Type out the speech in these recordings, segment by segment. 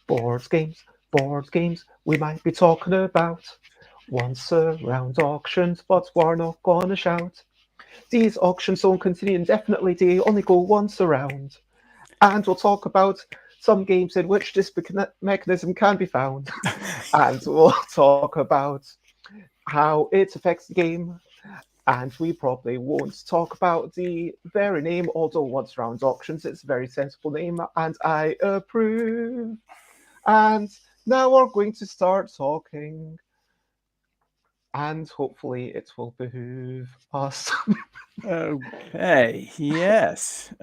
Board games we might be talking about. Once around auctions, but we're not gonna shout. These auctions don't continue indefinitely, they only go once around. And we'll talk about some games in which this mechanism can be found. And we'll talk about how it affects the game. And we probably won't talk about the very name, although once around auctions, it's a very sensible name, and I approve. And now we're going to start talking, and hopefully it will behoove us. Okay, yes.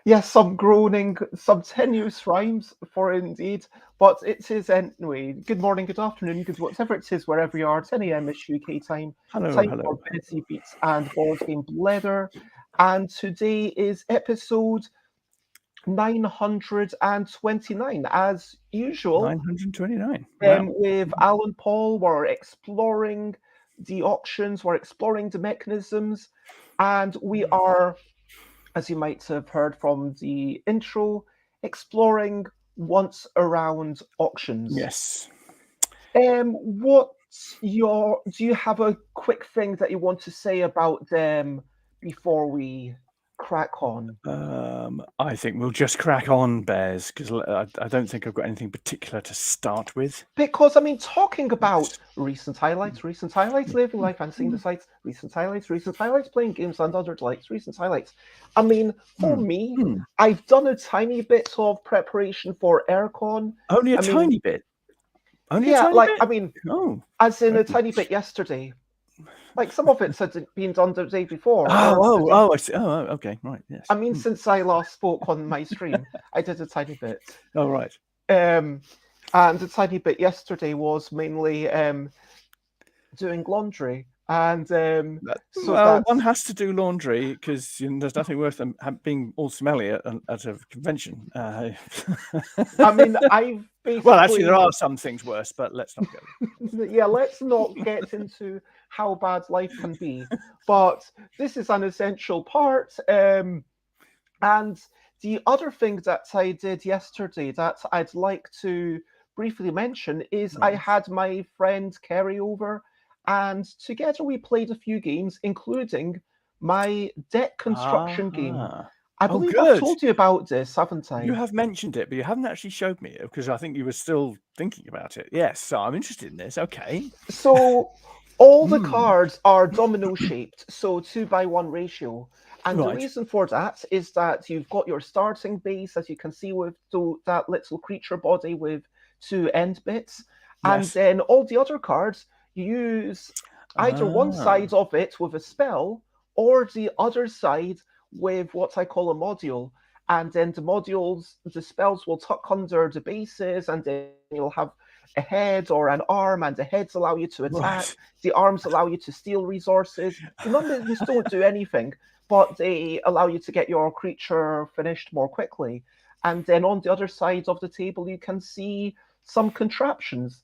Yes, some groaning, some tenuous rhymes for indeed, but it is anyway. Good morning, good afternoon, good whatever it is, wherever you are. 10 a.m. is UK time. Hello, Time for hello. Busy Beats and Board Game Blether. And today is episode 929, as usual. 929. Wow. With Alan Paull, we're exploring the auctions, we're exploring the mechanisms, and we are, as you might have heard from the intro, exploring once around auctions. Yes. Do you have a quick thing that you want to say about them before we crack on? I think we'll just crack on, Bears, because I don't think I've got anything particular to start with. Because, I mean, talking about recent highlights, living life and seeing the sights, recent highlights, playing games and other delights, recent highlights. I mean, for me, I've done a tiny bit of preparation for Aircon. Only a tiny bit? Only a tiny bit? I mean, as in a tiny bit yesterday. Like, some of it had been done the day before. I see. Oh, okay, right, yes. I mean, since I last spoke on my stream, I did a tiny bit. Oh, right. And a tiny bit yesterday was mainly doing laundry. And one has to do laundry because there's nothing worse than being all smelly at a convention. I mean, I've basically... Well, actually, there are some things worse, but let's not go. Yeah, let's not get into how bad life can be. But this is an essential part. And the other thing that I did yesterday that I'd like to briefly mention is I had my friend Kerry over, and together we played a few games, including my deck construction game. I believe I've told you about this, haven't I? You have mentioned it, but you haven't actually showed me it because I think you were still thinking about it. Yes, so I'm interested in this. Okay. So all the cards are domino-shaped, so 2-by-1 ratio. And the reason for that is that you've got your starting base, as you can see, with that little creature body with 2 end bits. And then all the other cards, you use either one side of it with a spell or the other side with what I call a module. And then the spells will tuck under the bases, and then you'll have a head or an arm, and the heads allow you to attack. The arms allow you to steal resources. The numbers don't do anything, but they allow you to get your creature finished more quickly. And then on the other side of the table, you can see some contraptions.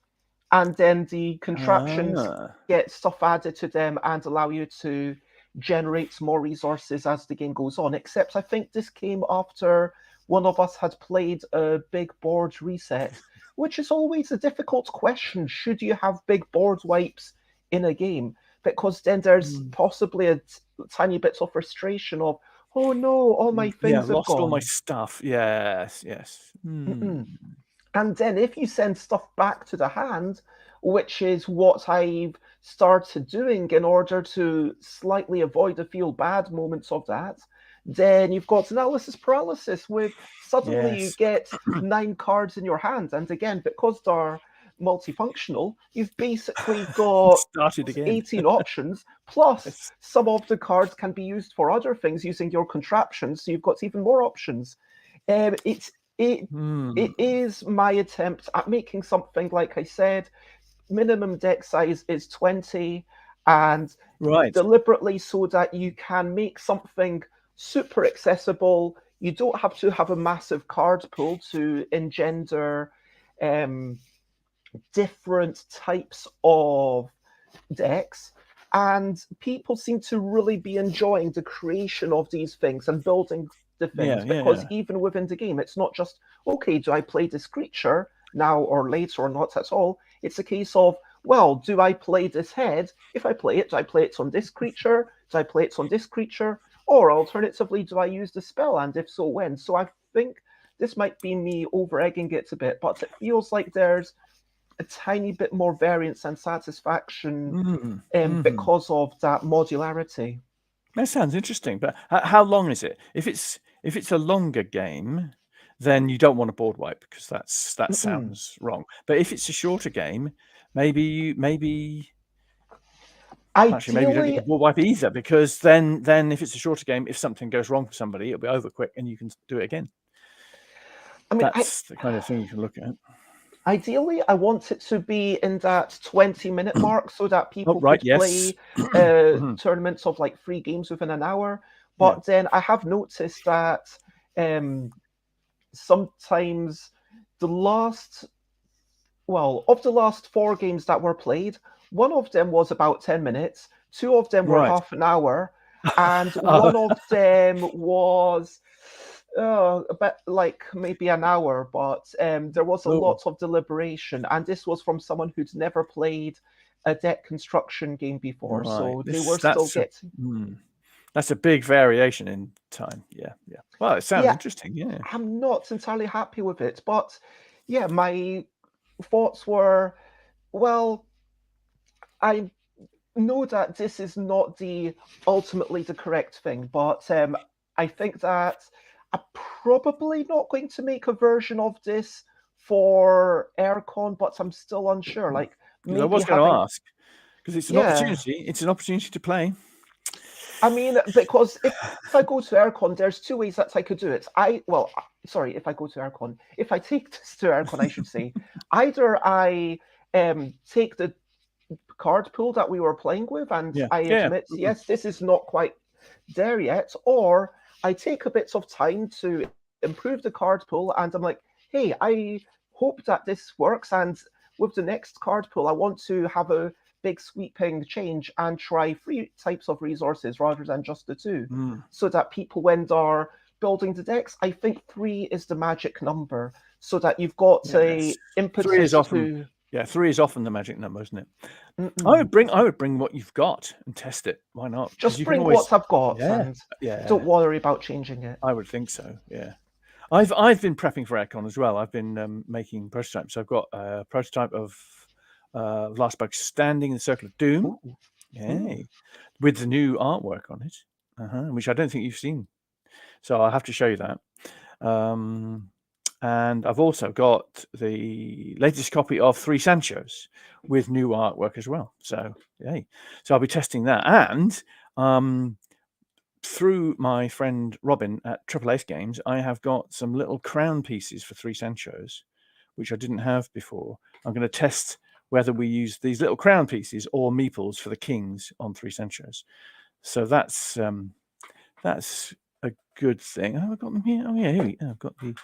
And then the contraptions get stuff added to them and allow you to generate more resources as the game goes on. Except I think this came after one of us had played a big board reset, which is always a difficult question. Should you have big board wipes in a game? Because then there's possibly a tiny bit of frustration of, oh no, all my things have lost gone. all my stuff. Yes. And then if you send stuff back to the hand, which is what I've started doing in order to slightly avoid the feel bad moments of that, then you've got analysis paralysis with suddenly you get 9 cards in your hand. And again, because they're multifunctional, you've basically got 18 options, plus some of the cards can be used for other things using your contraptions, so you've got even more options. It is my attempt at making something, like I said, minimum deck size is 20, and deliberately so that you can make something super accessible. You don't have to have a massive card pool to engender different types of decks, and people seem to really be enjoying the creation of these things and building the things, because even within the game, it's not just, okay, do I play this creature now or later or not at all? It's a case of, well, do I play this head? If I play it, do I play it on this creature? Do I play it on this creature? Or alternatively, do I use the spell? And if so, when? So I think this might be me over-egging it a bit, but it feels like there's a tiny bit more variance and satisfaction because of that modularity. That sounds interesting, but how long is it? If it's a longer game, then you don't want a board wipe, because that sounds wrong. But if it's a shorter game, maybe actually maybe you don't get the board wipe either, because then if it's a shorter game, if something goes wrong for somebody, it'll be over quick and you can do it again. I mean, that's the kind of thing you can look at. Ideally, I want it to be in that 20-minute mark so that people could play tournaments of like 3 games within an hour. But then I have noticed that sometimes of the last 4 games that were played, one of them was about 10 minutes, 2 of them were half an hour, and one of them was a bit like maybe an hour, but there was a lot of deliberation, and this was from someone who'd never played a deck construction game before, so they were still getting... That's a big variation in time. Yeah. Well, it sounds interesting. Yeah, I'm not entirely happy with it, but yeah, my thoughts were, well, I know that this is not ultimately the correct thing, but I think that I'm probably not going to make a version of this for Aircon, but I'm still unsure. Like, maybe I was going to ask, because it's an opportunity. It's an opportunity to play. I mean, because if I go to Aircon, there's 2 ways that I could do it. If I go to Aircon, if I take this to Aircon, I should say, either I take the card pool that we were playing with, and I admit, yes, this is not quite there yet, or I take a bit of time to improve the card pool, and I'm like, hey, I hope that this works, and with the next card pool, I want to have a big sweeping change and try 3 types of resources rather than just the 2, so that people, when they're building the decks, I think 3 is the magic number, so that you've got a impetus 3 is often, to... Yeah, 3 is often the magic number, isn't it? I would bring what you've got and test it. Why not? Just bring what I've got, and don't worry about changing it. I would think so. Yeah, I've been prepping for Aircon as well. I've been making prototypes. I've got a prototype of Last Bug Standing in the Circle of Doom, with the new artwork on it, which I don't think you've seen. So I'll have to show you that. And I've also got the latest copy of 3 Sanchos with new artwork as well. So, yay. So I'll be testing that. And through my friend Robin at Triple Ace Games, I have got some little crown pieces for 3 Sanchos, which I didn't have before. I'm going to test whether we use these little crown pieces or meeples for the kings on 3 Sanchos. So that's a good thing. Oh, I've got them here. Oh yeah, here we go. I've got the...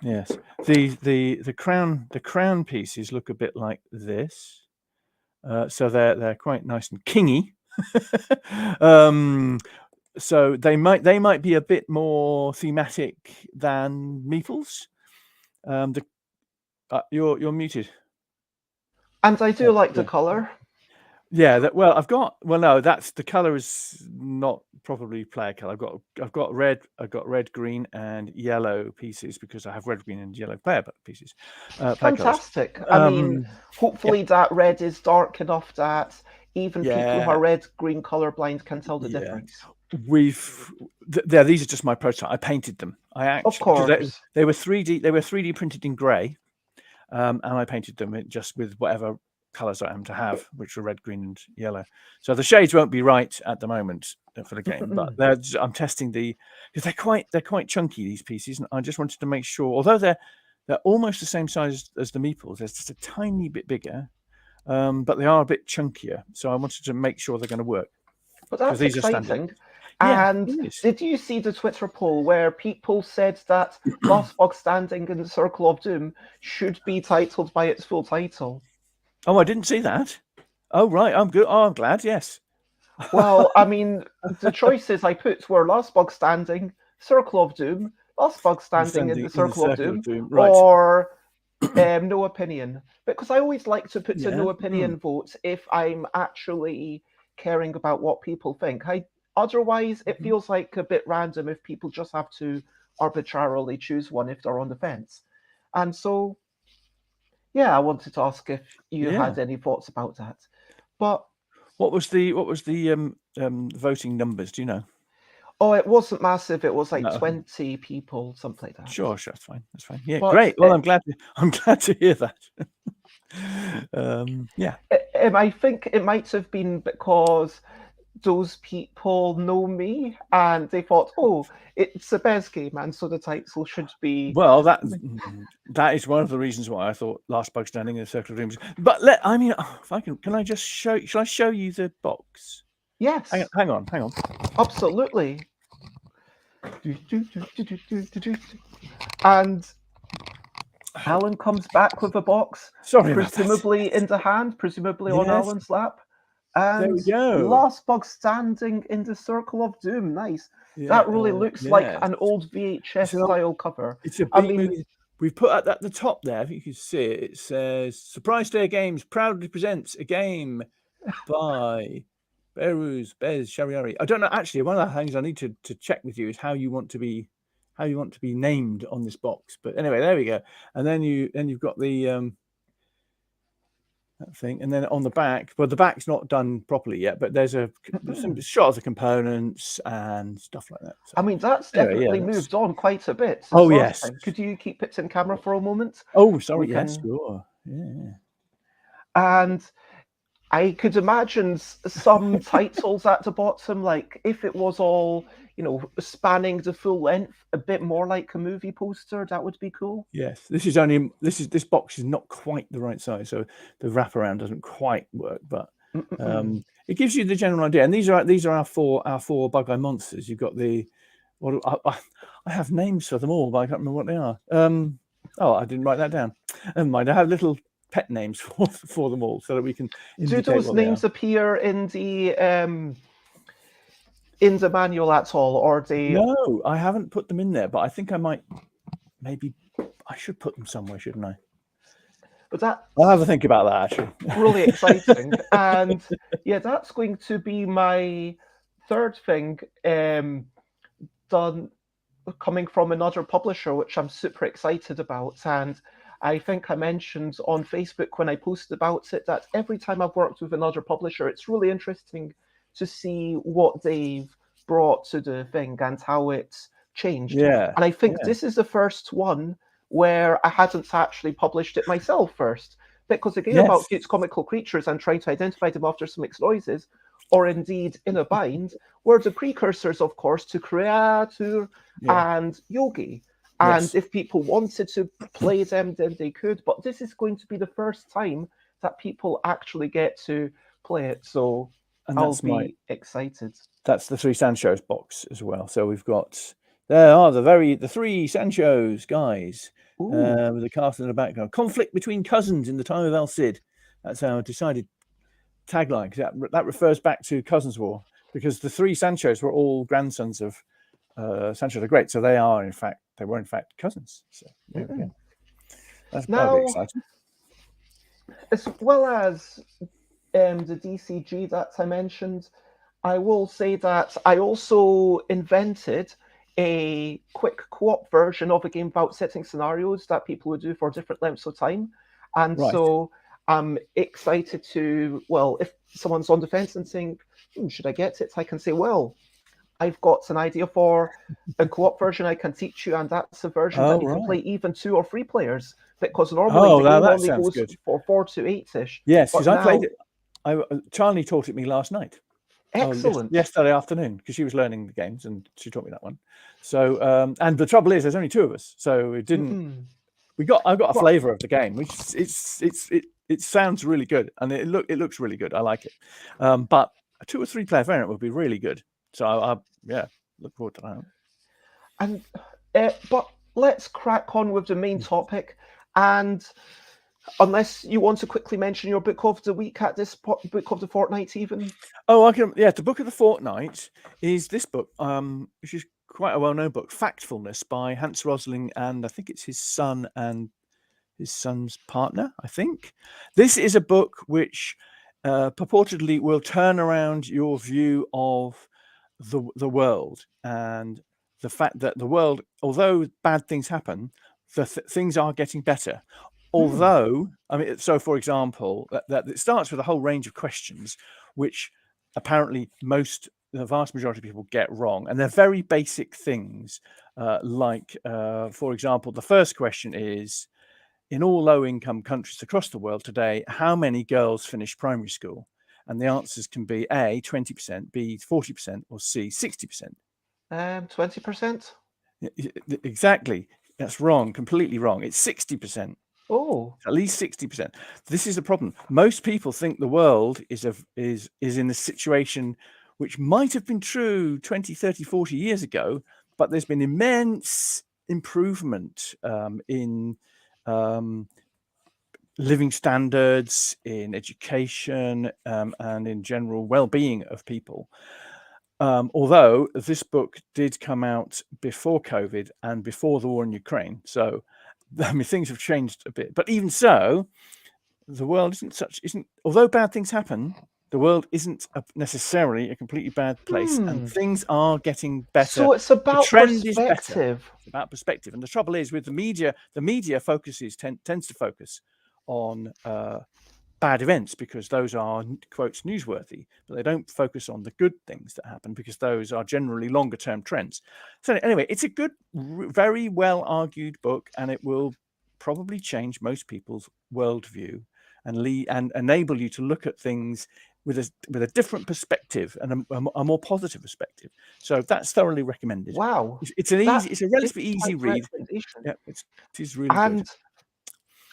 Yes, the crown pieces look a bit like this, so they're quite nice and kingy. So they might be a bit more thematic than meeples. You're muted. And I do like the color. Yeah, no, that's the color is not probably player color. I've got red, green, and yellow pieces because I have red, green, and yellow player pieces. Fantastic. I mean, hopefully that red is dark enough that even people who are red, green colorblind can tell the difference. These are just my prototype. I painted them. Of course. They were 3D printed in grey, and I painted them just with whatever colors I am to have, which are red, green, and yellow. So the shades won't be right at the moment for the game, but I'm testing because they're quite chunky, these pieces, and I just wanted to make sure, although they're almost the same size as the meeples, they're just a tiny bit bigger, but they are a bit chunkier. So I wanted to make sure they're going to work. But that's exciting. Yeah, And it is. did you see the Twitter poll where people said that Last Bug Standing in the Circle of Doom should be titled by its full title? Oh, I didn't see that. Oh, right. I'm good. Oh, I'm glad. Yes. Well, I mean, the choices I put were Last Bug Standing, Circle of Doom, Last Bug Standing in the Circle of Doom, Right. or no opinion. Because I always like to put a Yeah. no opinion vote if I'm actually caring about what people think. Otherwise, it feels like a bit random if people just have to arbitrarily choose one if they're on the fence. And so, yeah, I wanted to ask if you Yeah. had any thoughts about that. But What was the voting numbers? Do you know? oh, it wasn't massive. It was like No. 20 people, something like that. Sure, that's fine. That's fine. Yeah, But great. Well, I'm glad to hear that. Yeah. I think it might have been because those people know me and they thought, oh, it's a Bez game, and so the title should be. Well, that is one of the reasons why I thought Last Bug Standing in the Circle of Dreams. But if I can I just show? Shall I show you the box? Yes. Hang on. Absolutely. And Alan comes back with a box, Sorry, presumably in the hand, presumably on Alan's lap. And there we go. Last Bug Standing in the Circle of Doom. Nice. That really looks like an old VHS style cover. It's a big movie. We've put at the top there, if you can see it, it says Surprise Day Games proudly presents a game by Bez Shariari. I don't know, actually, one of the things I need to check with you is how you want to be named on this box. But anyway, there we go. And then you've got the that thing, and then on the back, well, the back's not done properly yet, but there's some shot of the components and stuff like that. So, I mean, that's definitely moved on quite a bit. Oh, yes. Time. Could you keep it in camera for a moment? Oh, sorry. Yes, sure. Yeah. And I could imagine some titles at the bottom, like if it was all, spanning the full length, a bit more like a movie poster, that would be cool. Yes, this box is not quite the right size, so the wraparound doesn't quite work, but it gives you the general idea. And these are our four Bug-Eye monsters. You've got I have names for them all, but I can't remember what they are. Oh, I didn't write that down. Never mind. I have little pet names for them all, so that we can. Do those names appear in the manual at all, or No, I haven't put them in there, but I think I might. Maybe I should put them somewhere, shouldn't I? But I'll have a think about that, actually. Really exciting. And yeah, that's going to be my third thing done coming from another publisher, which I'm super excited about. And I think I mentioned on Facebook when I posted about it that every time I've worked with another publisher, it's really interesting to see what they've brought to the thing and how it's changed. Yeah. And I think this is the first one where I hadn't actually published it myself first, because again, about cute comical creatures and trying to identify them after some mixed noises, or indeed in a bind, were the precursors, of course, to Creator and Yogi. And if people wanted to play them, then they could. But this is going to be the first time that people actually get to play it. So I'll be excited. That's the 3 Sanchos box as well. So we've got, there are the 3 Sanchos, guys, with the cast in the background. Conflict between cousins in the time of El Cid. That's our decided tagline, because that refers back to Cousins War, because the 3 Sanchos were all grandsons of Sancho the Great. So they were in fact cousins. So there we go. That'll be exciting. As well as the DCG that I mentioned, I will say that I also invented a quick co-op version of a game about setting scenarios that people would do for different lengths of time. And so I'm excited to, if someone's on the fence and saying, should I get it? I can say, I've got an idea for a co-op version I can teach you, and that's a version that you can play even 2 or 3 players, because normally the game only goes for 4 to 8-ish. Yes, because I played it. Charlie taught it me last night. Excellent. Yesterday afternoon, because she was learning the games and she taught me that one. So, and the trouble is, there's only 2 of us, so it didn't. I got a flavour of the game, which it sounds really good, and it looks really good. I like it, but a 2 or 3 player variant would be really good. So I look forward to that. And but let's crack on with the main topic. And unless you want to quickly mention your book of the week at this book of the fortnight, even. Oh, I can. Yeah, the book of the fortnight is this book, which is quite a well-known book, Factfulness by Hans Rosling, and I think it's his son and his son's partner. I think this is a book which purportedly will turn around your view of the world and the fact that the world, although bad things happen, things are getting better. Although, I mean, so for example, that it starts with a whole range of questions, which apparently the vast majority of people get wrong, and they're very basic things. Like, for example, the first question is, in all low-income countries across the world today, how many girls finish primary school? And the answers can be A, 20%, B, 40%, or C, 60%. 20%. Exactly. That's wrong. Completely wrong. It's 60%. Oh, At least 60%. This is the problem. Most people think the world is in a situation which might have been true 20, 30, 40 years ago, but there's been immense improvement in living standards, in education, and in general well-being of people. Although this book did come out before COVID and before the war in Ukraine, so I mean things have changed a bit. But even so, the world isn't. Although bad things happen, the world isn't necessarily a completely bad place, and things are getting better. So it's about the trend is better. perspective. It's about perspective, and the trouble is with the media tends to focus on bad events because those are, quotes, newsworthy, but they don't focus on the good things that happen because those are generally longer term trends. So anyway, it's a good, very well argued book, and it will probably change most people's worldview and enable you to look at things with a different perspective and a more positive perspective. So that's thoroughly recommended. Wow, It's a relatively easy read. Yeah, it is really good.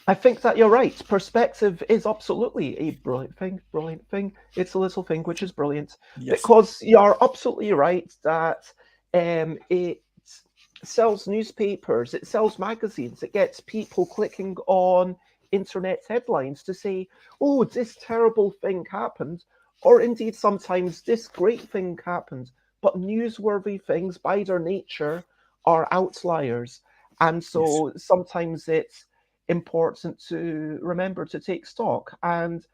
I think that you're right. Perspective is absolutely a brilliant thing. It's a little thing which is brilliant. Yes. Because you're absolutely right that it sells newspapers, it sells magazines, it gets people clicking on internet headlines to say, oh, this terrible thing happened, or indeed sometimes this great thing happened. But newsworthy things by their nature are outliers. And so sometimes it's important to remember to take stock and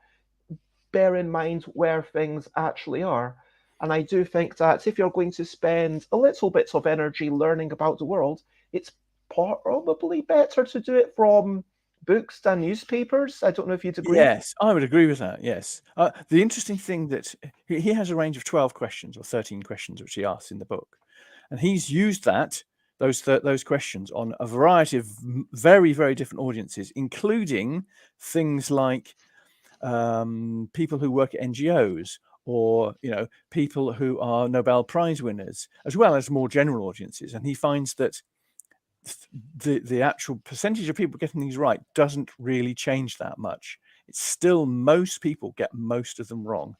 bear in mind where things actually are. And I do think that if you're going to spend a little bit of energy learning about the world, it's probably better to do it from books than newspapers. I don't know if you'd agree. Yes, I would agree with that. Yes. The interesting thing that he has a range of 12 questions or 13 questions, which he asks in the book. And he's used those questions on a variety of very, very different audiences, including things like people who work at NGOs or, people who are Nobel Prize winners, as well as more general audiences. And he finds that the actual percentage of people getting these right doesn't really change that much. It's still most people get most of them wrong,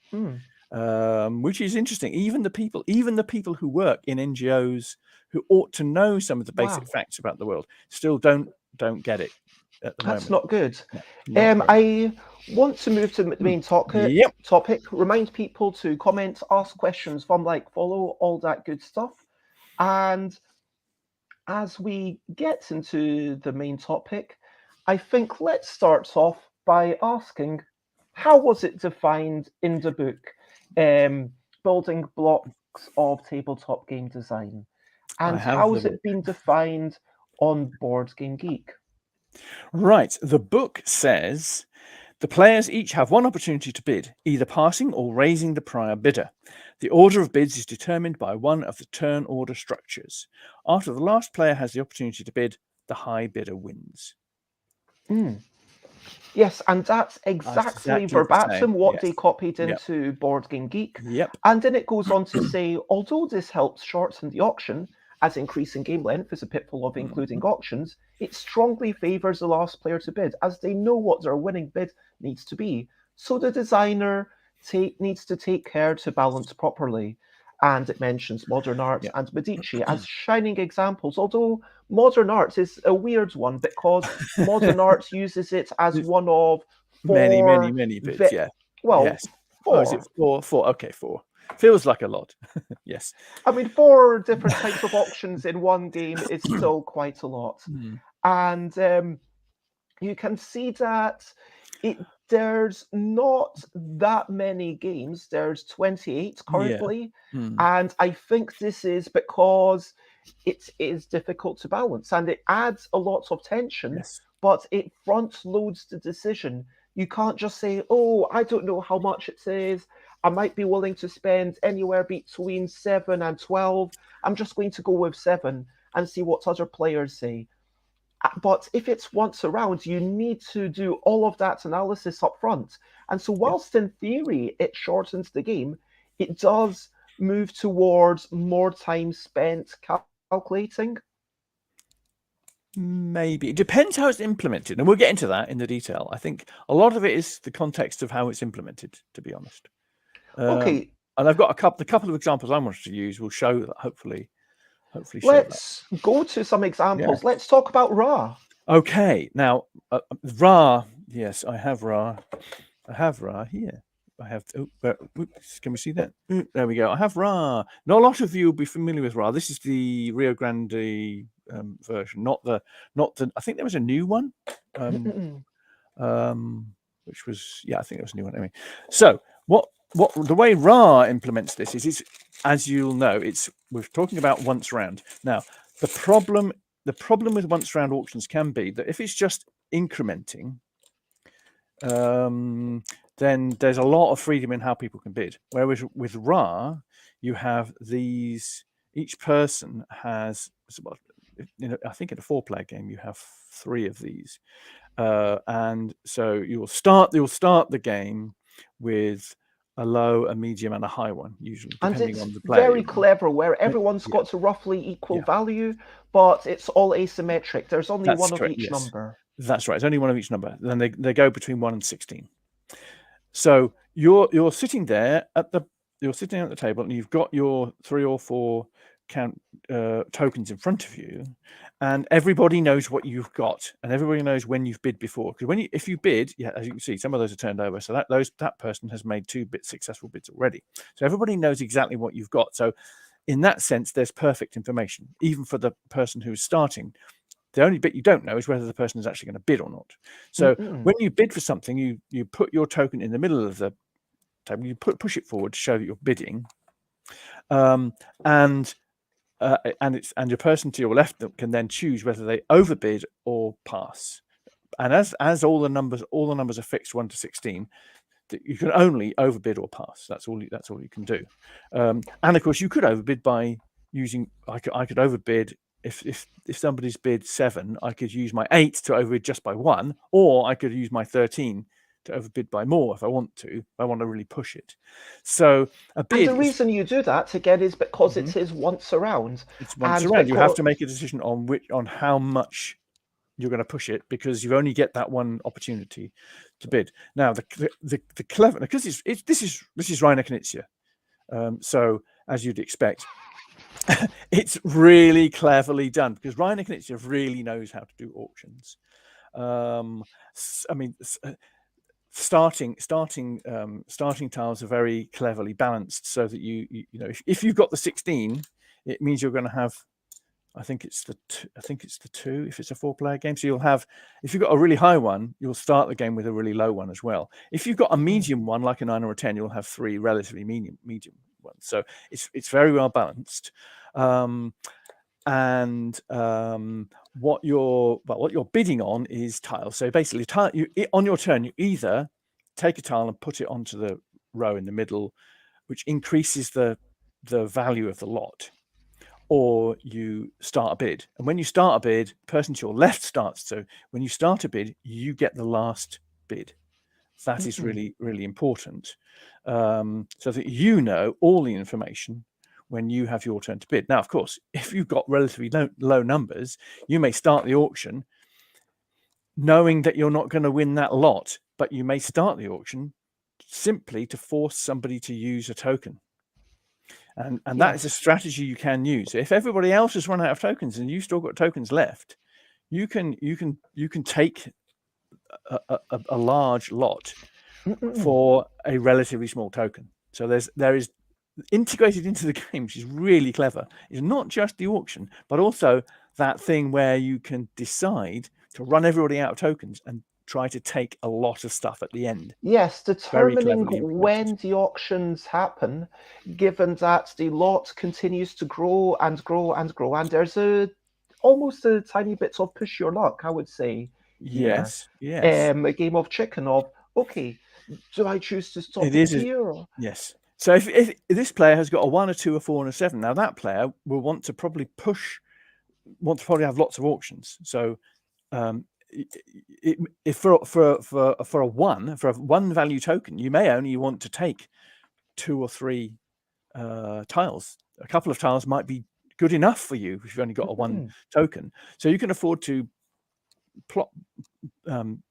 which is interesting. Even the people who work in NGOs who ought to know some of the basic facts about the world still don't get it at the moment. That's not good. No, I want to move to the main topic. Remind people to comment, ask questions, follow, all that good stuff. And as we get into the main topic, I think let's start off by asking, how was it defined in the book, Building Blocks of Tabletop Game Design? And how has it been defined on Board Game Geek? Right. The book says the players each have one opportunity to bid, either passing or raising the prior bidder. The order of bids is determined by one of the turn order structures. After the last player has the opportunity to bid, the high bidder wins. Yes, and that's exactly verbatim what they copied into Board Game Geek. And then it goes on to say, although this helps shorten the auction, as increasing game length is a pitfall of including auctions, it strongly favours the last player to bid, as they know what their winning bid needs to be. So the designer needs to take care to balance properly. and it mentions modern art and Medici as shining examples. Although modern art is a weird one because modern art uses it as one of four, many bits. Yeah. well, Yes. Oh, is it four. four? Four. Okay, four. Feels like a lot. Yes. I mean, four different types of auctions in one game is still quite a lot. And you can see that there's not that many games. There's 28 Yeah. currently. And I think this is because it is difficult to balance and it adds a lot of tension, Yes. but it front loads the decision. You can't just say, oh, I don't know how much it is. I might be willing to spend anywhere between 7 and 12. I'm just going to go with 7 and see what other players say. But if it's once around, you need to do all of that analysis up front. And so, whilst in theory it shortens the game, it does move towards more time spent calculating. Maybe it depends how it's implemented, and we'll get into that in the detail. I think a lot of it is the context of how it's implemented, to be honest. Okay, and I've got the couple of examples I wanted to use will show that hopefully show that. let's go to some examples. Let's talk about Ra. Okay, now Ra. Yes, I have Ra. I have Ra here. I have. Oops, can we see that? There we go. I have Ra. Not a lot of you will be familiar with Ra. This is the Rio Grande version, not the. I think there was a new one, which was I think there was a new one. Anyway, so what the way Ra implements this is, it's, as you'll know, we're talking about once round. Now the problem with once round auctions can be that if it's just incrementing, then there's a lot of freedom in how people can bid. Whereas with Ra, you have these. Each person has, I think in a 4-player game you have 3 of these, and so you'll start the game with a low, a medium, and a high one, usually, depending on the player. Very clever, where everyone's got to roughly equal value, but it's all asymmetric. There's only one of each number. That's right. It's only one of each number. Then they go between 1 and 16. So you're sitting there at the table, and you've got your 3 or 4 tokens in front of you, and everybody knows what you've got, and everybody knows when you've bid before. Because if you bid, as you can see, some of those are turned over, so that person has made 2 successful bids already. So everybody knows exactly what you've got. So in that sense, there's perfect information, even for the person who's starting. The only bit you don't know is whether the person is actually going to bid or not. So when you bid for something, you put your token in the middle of the table, you push it forward to show that you're bidding, and your person to your left can then choose whether they overbid or pass. And as all the numbers are fixed 1 to 16, you can only overbid or pass. That's all you can do. And of course, you could overbid by using. I could overbid. If somebody's bid 7, I could use my 8 to overbid just by 1, or I could use my 13 to overbid by more if I want to. If I want to really push it. So a bid. And the reason you do that again is because it is once around. It's once around. You have to make a decision on how much you're going to push it, because you only get that one opportunity to bid. Now the clever, because this is Reiner Knizia, so as you'd expect. It's really cleverly done, because Reiner Knizia really knows how to do auctions. I mean, starting tiles are very cleverly balanced, so that you know, if you've got the 16, it means you're going to have, I think it's the 2 if it's a 4-player game. So you'll have, if you've got a really high one, you'll start the game with a really low one as well. If you've got a medium one, like a 9 or a 10, you'll have 3 relatively medium ones. So it's very well balanced. And what you're bidding on is tiles. So basically, on your turn, you either take a tile and put it onto the row in the middle, which increases the value of the lot, or you start a bid. And when you start a bid, the person to your left starts. So when you start a bid, you get the last bid. That is really, really important, so that you know all the information when you have your turn to bid. Now, of course, if you've got relatively low numbers, you may start the auction knowing that you're not going to win that lot, but you may start the auction simply to force somebody to use a token. and that is a Yes. strategy you can use. If everybody else has run out of tokens and you've still got tokens left, you can take a large lot for a relatively small token. So there is integrated into the game, which is really clever, is not just the auction, but also that thing where you can decide to run everybody out of tokens and try to take a lot of stuff at the end. Yes, Very determining cleverly implemented. when the auctions happen, given that the lot continues to grow and grow and grow, and there's almost a tiny bit of push your luck, I would say, here. Yes. A game of chicken of, okay, do I choose to stop It it is. here? Or... Yes. So if this player has got a 1, a 2, a 4, and a 7, now that player will want to probably have lots of auctions. So if for a 1 value token, you may only want to take 2 or 3 tiles. A couple of tiles might be good enough for you if you've only got a 1 token. So you can afford to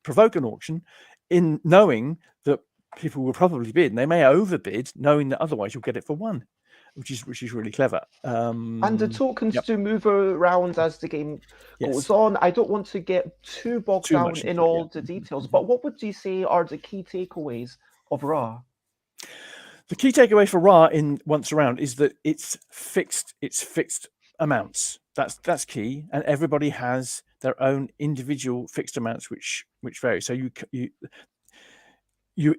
provoke an auction in knowing that people will probably bid, and they may overbid, knowing that otherwise you'll get it for 1, which is really clever. And the tokens do move around as the game goes on. I don't want to get too bogged down in all the details, but what would you say are the key takeaways of Ra? The key takeaway for Ra in Once Around is that it's fixed amounts. That's key, and everybody has their own individual fixed amounts which vary. So you're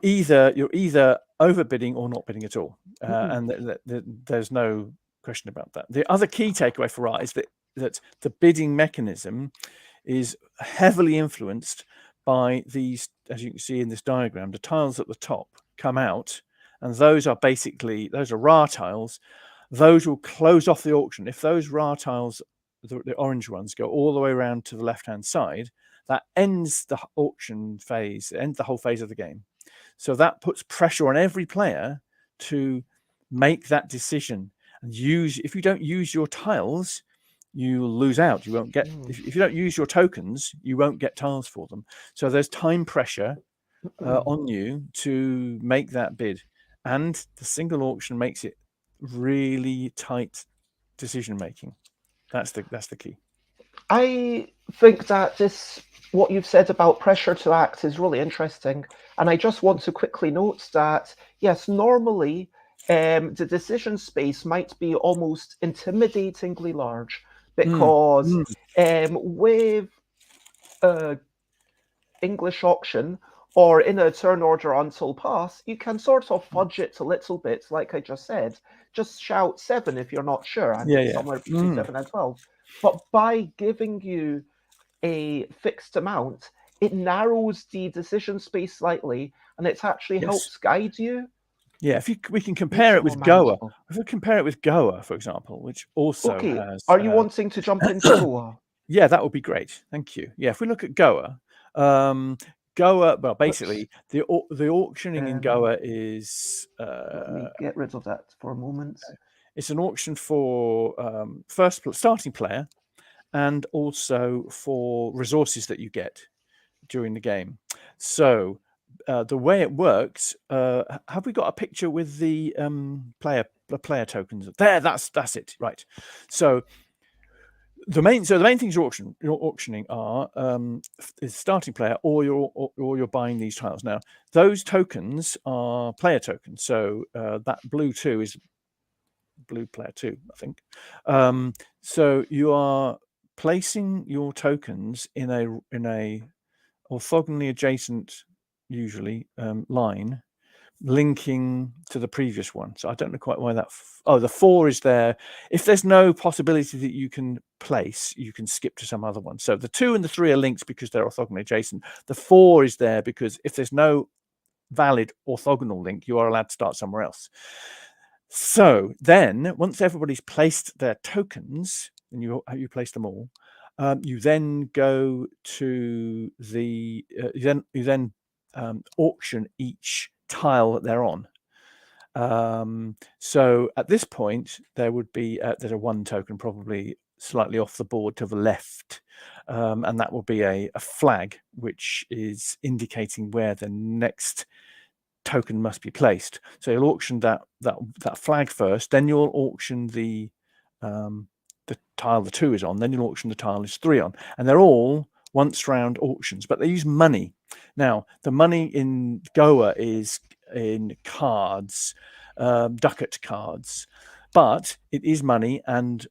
either overbidding or not bidding at all, and there's no question about that. The other key takeaway for Ra is that the bidding mechanism is heavily influenced by these, as you can see in this diagram, the tiles at the top come out, and those are Ra tiles. Those will close off the auction. If those Ra tiles, the orange ones, go all the way around to the left-hand side, that ends the auction phase, ends the whole phase of the game. So that puts pressure on every player to make that decision. And if you don't use your tiles, you lose out. You won't get, if you don't use your tokens, you won't get tiles for them. So there's time pressure on you to make that bid. And the single auction makes it really tight decision making. That's the key. I think that what you've said about pressure to act is really interesting. And I just want to quickly note that, yes, normally the decision space might be almost intimidatingly large because with English auction or in a turn order until pass, you can sort of fudge it a little bit, like I just said. Just shout 7 if you're not sure, and it's somewhere between 7 and 12. But by giving you a fixed amount, it narrows the decision space slightly, and it actually helps guide you. Yeah, we can compare it with Goa. If we compare it with Goa, for example, which also has... Are you wanting to jump into Goa? Yeah, that would be great. Thank you. Yeah, if we look at Goa, well, basically, the auctioning in Goa is... let me get rid of that for a moment. It's an auction for first starting player and also for resources that you get during the game. So the way it works, have we got a picture with the player tokens? There, that's it. Right. So the main things you're auctioning are is starting player, or you're buying these tiles. Now those tokens are player tokens. So that blue 2 is blue player 2, I think. So you are placing your tokens in a orthogonally adjacent, usually, line, linking to the previous one. So I don't know quite why that... the 4 is there. If there's no possibility that you can place, you can skip to some other one. So the 2 and the 3 are linked because they're orthogonally adjacent. The 4 is there because if there's no valid orthogonal link, you are allowed to start somewhere else. So then, once everybody's placed their tokens, and you place them all, you then go to the you then auction each tile that they're on. So at this point, there would be there's a 1 token probably slightly off the board to the left, and that will be a flag which is indicating where the next token must be placed. So you'll auction that flag first, then you'll auction the tile the 2 is on, then you'll auction the tile is 3 on, and they're all once round auctions, but they use money. Now the money in Goa is in cards, ducat cards, but it is money, and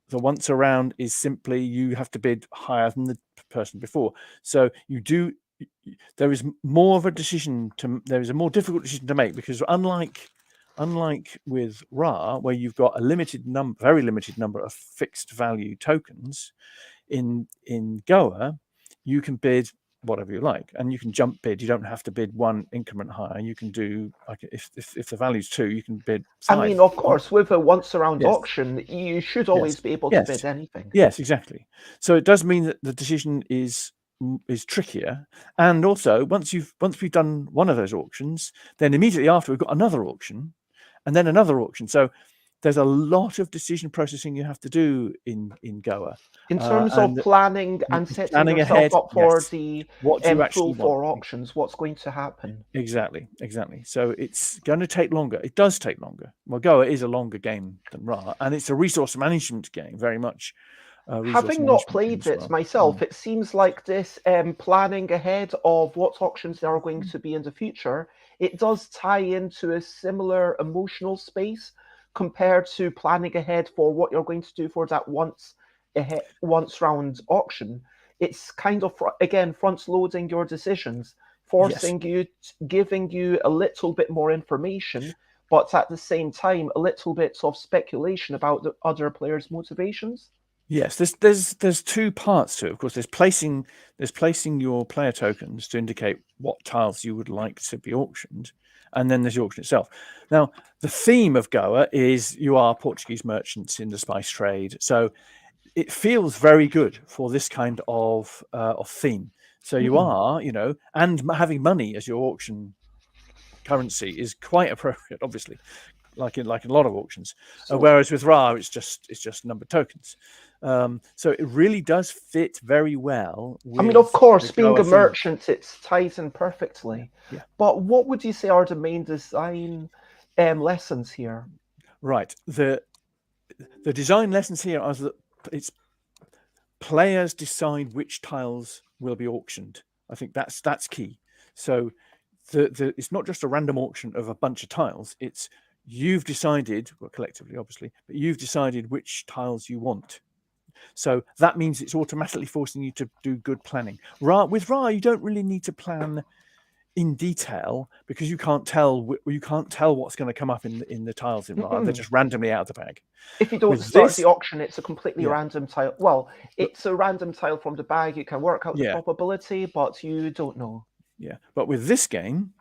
the once around is simply you have to bid higher than the person before. So there is more of a decision there is a more difficult decision to make, because unlike with Ra, where you've got a very limited number of fixed value tokens, in Goa you can bid whatever you like, and you can jump bid. You don't have to bid one increment higher. You can do, like, if the value's 2, you can bid 5. I mean, of course, with a once around Yes. auction, you should always be able to bid anything. Yes, exactly. So it does mean that the decision is trickier. And also, once we've done one of those auctions, then immediately after we've got another auction, and then another auction. So there's a lot of decision processing you have to do in Goa. In terms of planning and setting yourself ahead, up for the full 4 auctions, what's going to happen? Exactly. So it's going to take longer. It does take longer. Well, Goa is a longer game than Ra, and it's a resource management game, very much. Having not played it myself, it seems like this planning ahead of what auctions there are going to be in the future, it does tie into a similar emotional space compared to planning ahead for what you're going to do for that once round auction. It's kind of, again, front loading your decisions, forcing you, giving you a little bit more information, but at the same time a little bit of speculation about the other players' motivations. Yes, there's 2 parts to it. Of course, there's placing your player tokens to indicate what tiles you would like to be auctioned, and then there's the auction itself. Now, the theme of Goa is you are Portuguese merchants in the spice trade, so it feels very good for this kind of theme. So you are, and having money as your auction currency is quite appropriate, obviously, like in a lot of auctions. Whereas with Ra, it's just numbered tokens. So it really does fit very well. I mean, of course, being a merchant, it ties in perfectly. Yeah. But what would you say are the main design lessons here? Right. The design lessons here are that it's players decide which tiles will be auctioned. I think that's key. So it's not just a random auction of a bunch of tiles. It's you've decided, well, collectively, obviously, but you've decided which tiles you want. So that means it's automatically forcing you to do good planning. With Ra, you don't really need to plan in detail, because you can't tell what's going to come up in the tiles in Ra. They're just randomly out of the bag. If you don't start the auction, it's a completely random tile. Well, it's a random tile from the bag. You can work out the probability, but you don't know. Yeah, but with this game,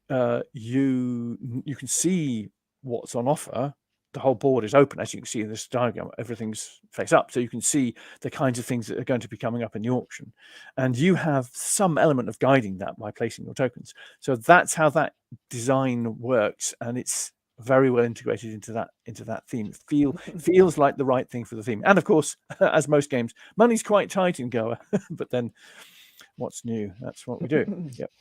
you can see what's on offer. The whole board is open, as you can see in this diagram. Everything's face up, so you can see the kinds of things that are going to be coming up in the auction, and you have some element of guiding that by placing your tokens. So that's how that design works, and it's very well integrated into that theme. It feels like the right thing for the theme. And of course, as most games, money's quite tight in Goa, but then what's new? That's what we do. Yep.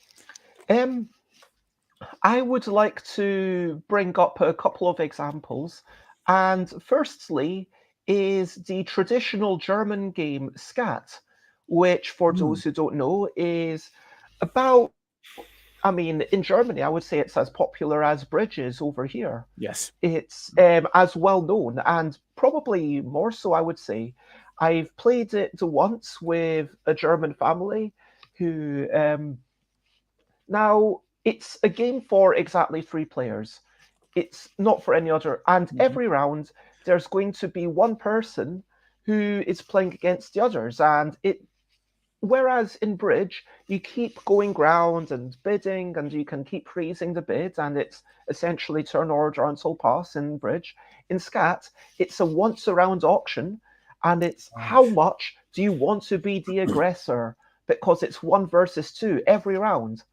I would like to bring up a couple of examples. And firstly is the traditional German game Skat, which, for those who don't know, is about, I mean, in Germany, I would say it's as popular as Bridges over here. Yes. It's as well known, and probably more so, I would say. I've played it once with a German family who, now, it's a game for exactly 3 players. It's not for any other. And every round, there's going to be one person who is playing against the others. And whereas in Bridge, you keep going round and bidding, and you can keep raising the bid, and it's essentially turn order until pass in Bridge. In Skat, it's a once around auction, and it's how much do you want to be the aggressor? Because it's 1 versus 2 every round.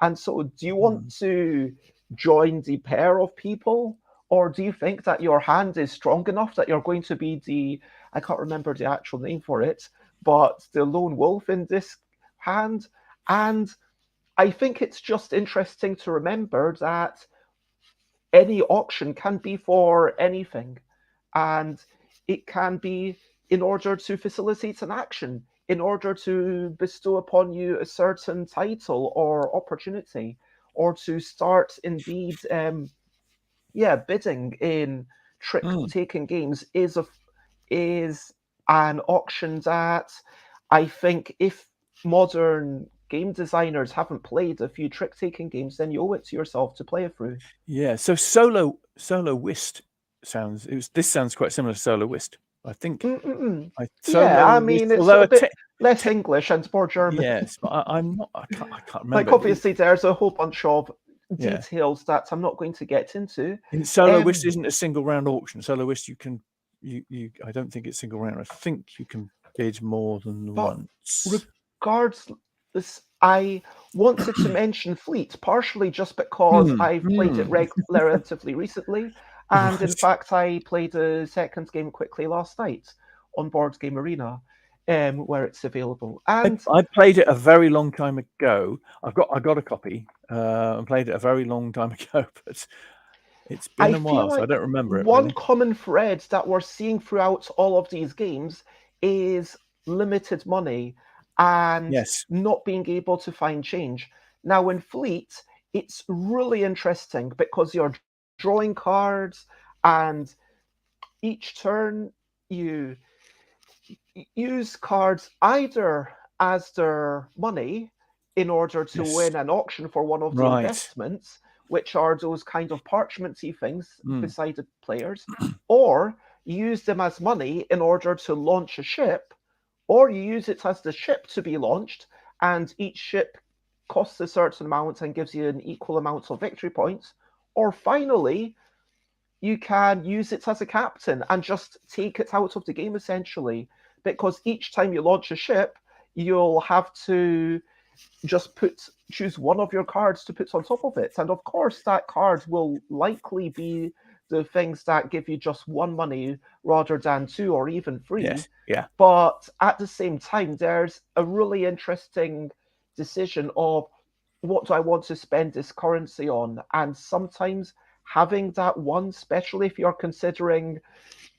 And so do you want to join the pair of people, or do you think that your hand is strong enough that you're going to be I can't remember the actual name for it, but the lone wolf in this hand? And I think it's just interesting to remember that any auction can be for anything, and it can be in order to facilitate an action, in order to bestow upon you a certain title or opportunity, or to start indeed, bidding in trick-taking games is an auction that I think if modern game designers haven't played a few trick-taking games, then you owe it to yourself to play it through. Yeah. So solo whist sounds. This sounds quite similar to solo whist. I think. Yeah, I Whist, mean it's although a bit less English and more German. yes, but I'm not. I can't remember. Like obviously, there's a whole bunch of Yeah. details that I'm not going to get into. In solo whist isn't a single round auction. Solo whist you can I don't think it's single round. I think you can bid more than once. Regardless, I wanted to mention Fleet partially just because I've played it relatively recently, and in Right. fact I played a second game quickly last night on Board Game Arena, where it's available. And I played it a very long time ago. I got a copy and played it a very long time ago, but it's been a while, so I don't remember it one really. common thread that we're seeing throughout all of these games is limited money and Yes. not being able to find change. Now, in Fleet, it's really interesting because you're drawing cards, and each turn you use cards either as their money in order to Yes. win an auction for one of the Right. investments, which are those kind of parchmenty things beside the players, Mm. or you use them as money in order to launch a ship, or you use it as the ship to be launched, and each ship costs a certain amount and gives you an equal amount of victory points, or finally, you can use it as a captain and just take it out of the game essentially, because each time you launch a ship, you'll have to just choose one of your cards to put on top of it. And of course, that card will likely be the things that give you just one money rather than two or even three. Yes. Yeah. But at the same time, there's a really interesting decision of what do I want to spend this currency on? And sometimes having that one, especially if you're considering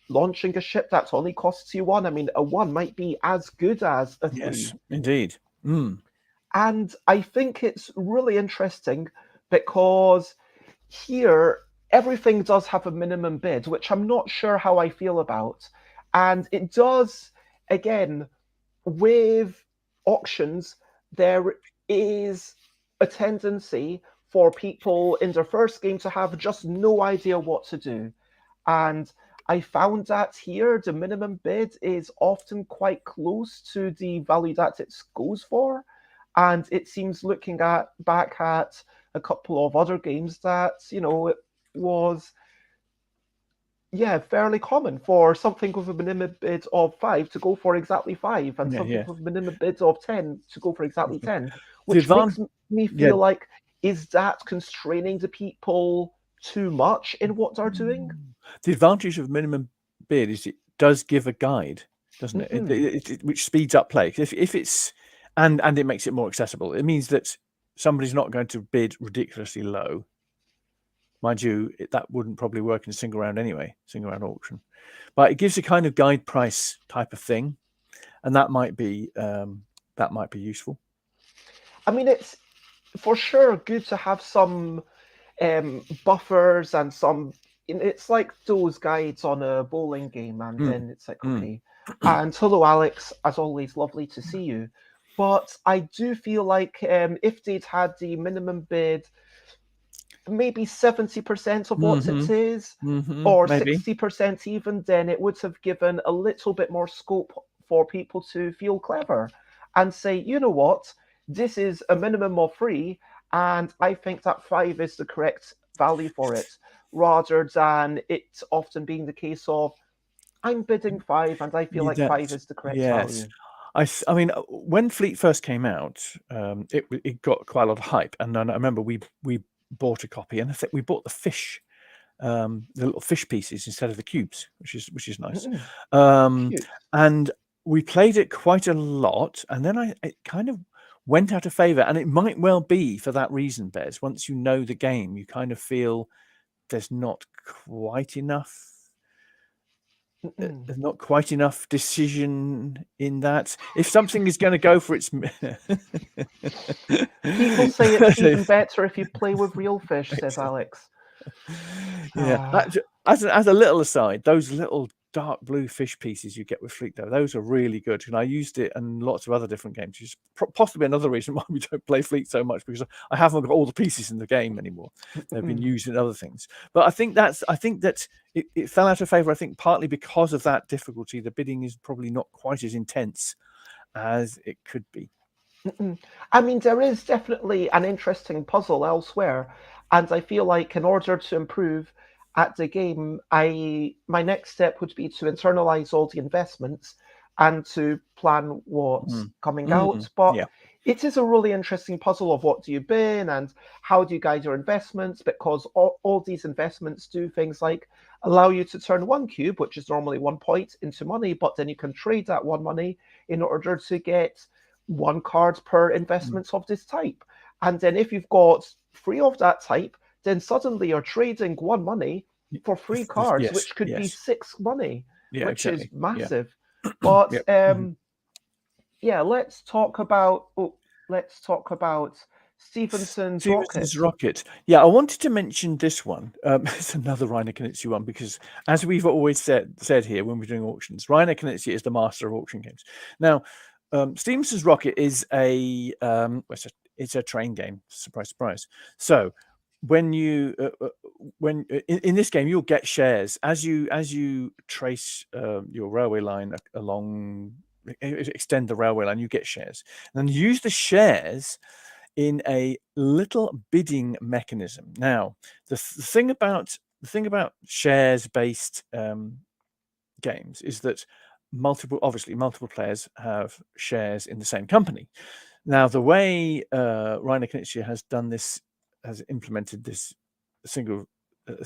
launching a ship that only costs you one. I mean, a one might be as good as a three. Yes, indeed. And I think it's really interesting because here everything does have a minimum bid, which I'm not sure how I feel about. And it does, again, with auctions, there is a tendency for people in their first game to have just no idea what to do. And I found that here the minimum bid is often quite close to the value that it goes for. And it seems looking back at a couple of other games that, it was fairly common for something with a minimum bid of 5 to go for exactly 5, and something with a minimum bid of 10 to go for exactly 10, which makes me feel like, is that constraining the people too much in what they're doing? The advantage of minimum bid is it does give a guide, doesn't it? Which speeds up play. If it's and it makes it more accessible. It means that somebody's not going to bid ridiculously low. Mind you, that wouldn't probably work in a single round anyway, single round auction. But it gives a kind of guide price type of thing, and that might be useful. I mean, it's for sure good to have some buffers and some. It's like those guides on a bowling game, and then it's like, okay. And hello, Alex. As always, lovely to see you. But I do feel like if they'd had the minimum bid, maybe 70% of what it is, or maybe 60% even, then it would have given a little bit more scope for people to feel clever and say, you know what, this is a minimum of 3, and I think that 5 is the correct value for it, rather than it often being the case of, I'm bidding 5 and I feel like 5 is the correct value. I mean, when Fleet first came out, it got quite a lot of hype, and then I remember we bought a copy, and I think we bought the fish, the little fish pieces instead of the cubes, which is nice. And we played it quite a lot, and then it kind of went out of favor. And it might well be for that reason, Bez. Once you know the game, you kind of feel there's not quite enough. There's not quite enough decision in that. If something is going to go for its, People say it's even better if you play with real fish, says Alex. Yeah. As a little aside, those little dark blue fish pieces you get with Fleet, though, those are really good. And I used it in lots of other different games. Which is possibly another reason why we don't play Fleet so much, because I haven't got all the pieces in the game anymore. They've been used in other things. But I think that it fell out of favor. I think partly because of that difficulty. The bidding is probably not quite as intense as it could be. I mean, there is definitely an interesting puzzle elsewhere, and I feel like in order to improve at the game, my next step would be to internalize all the investments and to plan what's coming out. But Yeah. it is a really interesting puzzle of what do you bin and how do you guide your investments, because all these investments do things like allow you to turn one cube, which is normally 1 point, into money, but then you can trade that one money in order to get one card per investments of this type. And then if you've got 3 of that type, then suddenly you're trading 1 money for 3 cards, which could be 6 money, which is massive. But let's talk about Stevenson's Rocket. Yeah, I wanted to mention this one. It's another Reiner Knizia one, because as we've always said here when we're doing auctions, Reiner Knizia is the master of auction games. Now, Stevenson's Rocket is it's a train game. Surprise, surprise. So when you in this game, you'll get shares as you trace your railway line along, extend the railway line. You get shares, and then use the shares in a little bidding mechanism. Now, the thing about shares based games is that multiple players have shares in the same company. Now, the way Reiner Knizia has implemented this single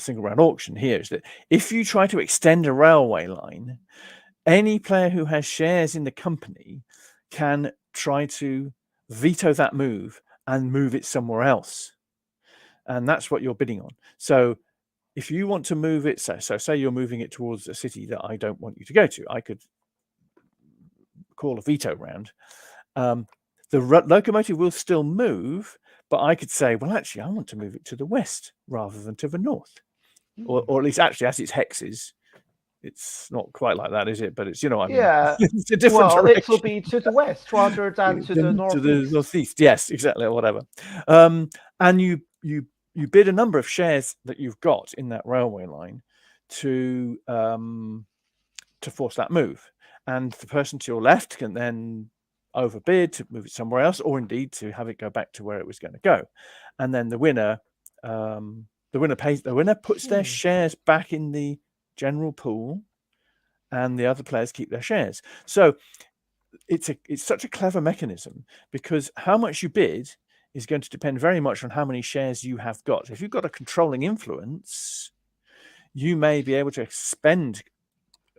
round auction here is that if you try to extend a railway line, any player who has shares in the company can try to veto that move and move it somewhere else. And that's what you're bidding on. So if you want to move it, so say you're moving it towards a city that I don't want you to go to, I could call a veto round. The locomotive will still move, but I could say, well, actually, I want to move it to the west rather than to the north, or at least actually as its hexes. It's not quite like that, is it? But it's, I mean, it's a different direction. It will be to the west rather than to the northeast. To the northeast, yes, exactly, or whatever. And you bid a number of shares that you've got in that railway line to force that move, and the person to your left can then overbid to move it somewhere else, or indeed to have it go back to where it was going to go, and then the winner puts their shares back in the general pool, and the other players keep their shares. So it's such a clever mechanism, because how much you bid is going to depend very much on how many shares you have got. If you've got a controlling influence, you may be able to spend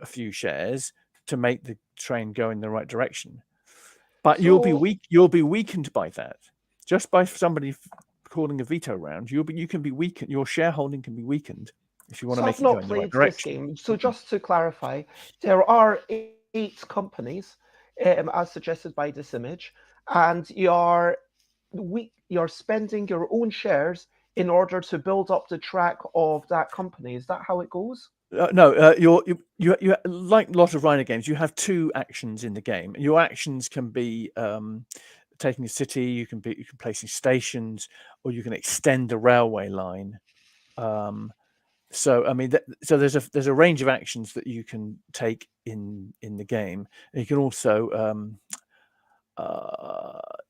a few shares to make the train go in the right direction, but you'll be weakened by that. Just by somebody calling a veto round, you can be weakened. Your shareholding can be weakened if you want to make it go in the right direction. This game. So just to clarify, there are 8 companies, as suggested by this image, and you're spending your own shares in order to build up the track of that company. Is that how it goes? No, you like a lot of Reiner games, you have 2 actions in the game. Your actions can be taking a city, you can placing stations, or you can extend the railway line. So I mean, there's a range of actions that you can take in the game. And you can also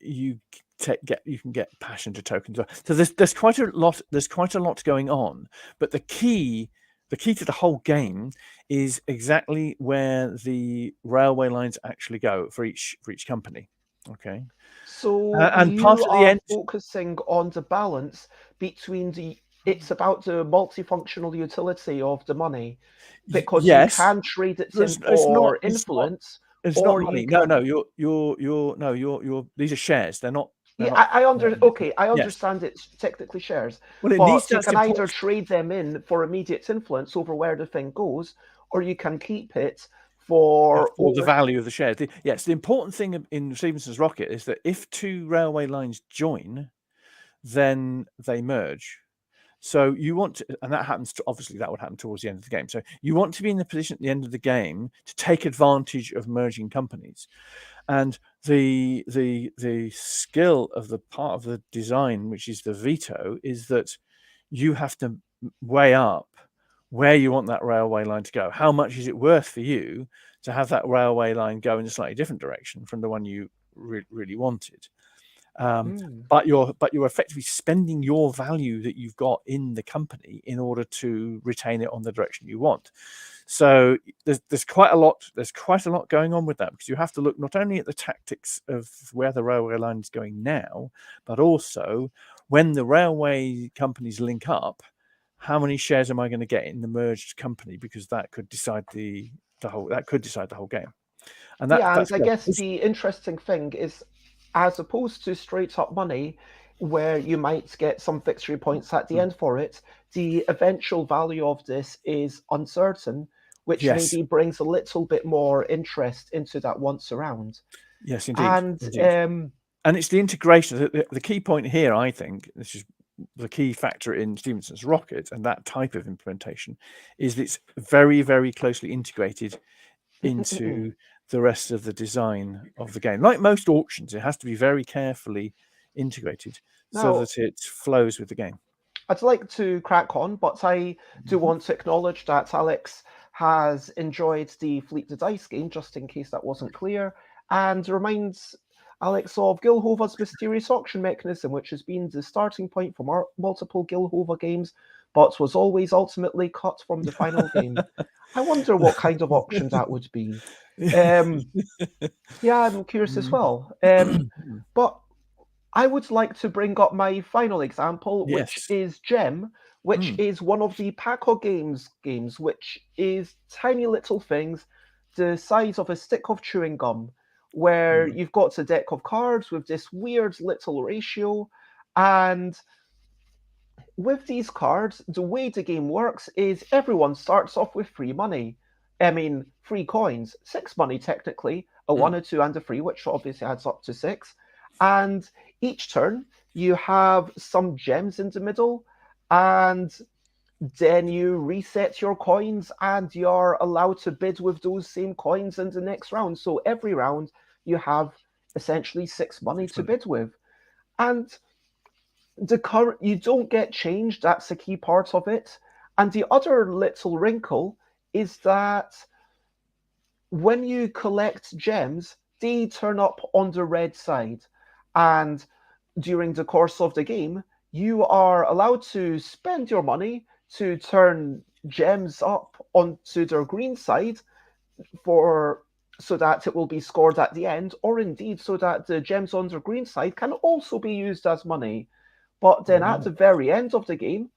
you can get passenger tokens. So there's quite a lot going on. But the key to the whole game is exactly where the railway lines actually go for each company. Okay. So and you part of the end, focusing on the balance between it's about the multifunctional utility of the money, because you can trade it in for influence, It's not or money. you No, can. you're. These are shares. They're not. Yeah, They're not. okay, I Yes. understand it's technically shares, Well, it needs. but you That's can either important. trade them in for immediate influence over where the thing goes, or you can keep it for For the value of the shares. Yes, the important thing in Stephenson's rocket is that if two railway lines join, then they merge. So you want to, and that happens to, obviously that would happen towards the end of the game. So you want to be in the position at the end of the game to take advantage of merging companies. And the skill of the part of the design, which is the veto, is that you have to weigh up where you want that railway line to go. How much is it worth for you to have that railway line go in a slightly different direction from the one you really wanted? But you're effectively spending your value that you've got in the company in order to retain it on the direction you want. So there's quite a lot going on with that, because you have to look not only at the tactics of where the railway line is going now, but also when the railway companies link up, how many shares am I going to get in the merged company, because that could decide the whole game. And yeah, and that's I guess the interesting thing is, as opposed to straight up money, where you might get some victory points at the end for it, the eventual value of this is uncertain, which yes. maybe brings a little bit more interest into that once around. Yes, indeed. And and it's the integration. The key point here, I think, this is the key factor in Stephenson's rocket and that type of implementation, is that it's very, very closely integrated into the rest of the design of the game. Like most auctions, it has to be very carefully integrated so that it flows with the game. I'd like to crack on, but I do want to acknowledge that Alex has enjoyed the Fleet the Dice game, just in case that wasn't clear, and reminds Alex of Gilhova's mysterious auction mechanism, which has been the starting point for multiple Gilhova games, but was always ultimately cut from the final game. I wonder what kind of auction that would be. Yeah, I'm curious as well. But I would like to bring up my final example, which Yes. is Gem, which is one of the Paco games, which is tiny little things the size of a stick of chewing gum, where you've got a deck of cards with this weird little ratio. And with these cards, the way the game works is everyone starts off with free money. I mean, free coins, 6 money technically, a 1, a 2, and a 3, which obviously adds up to 6. And each turn, you have some gems in the middle, and then you reset your coins, and you're allowed to bid with those same coins in the next round. So every round, you have essentially 6 money to bid with. And you don't get changed. That's a key part of it. And the other little wrinkle is that when you collect gems, they turn up on the red side. And during the course of the game, you are allowed to spend your money to turn gems up onto their green side so that it will be scored at the end, or indeed so that the gems on the green side can also be used as money. But then at the very end of the game,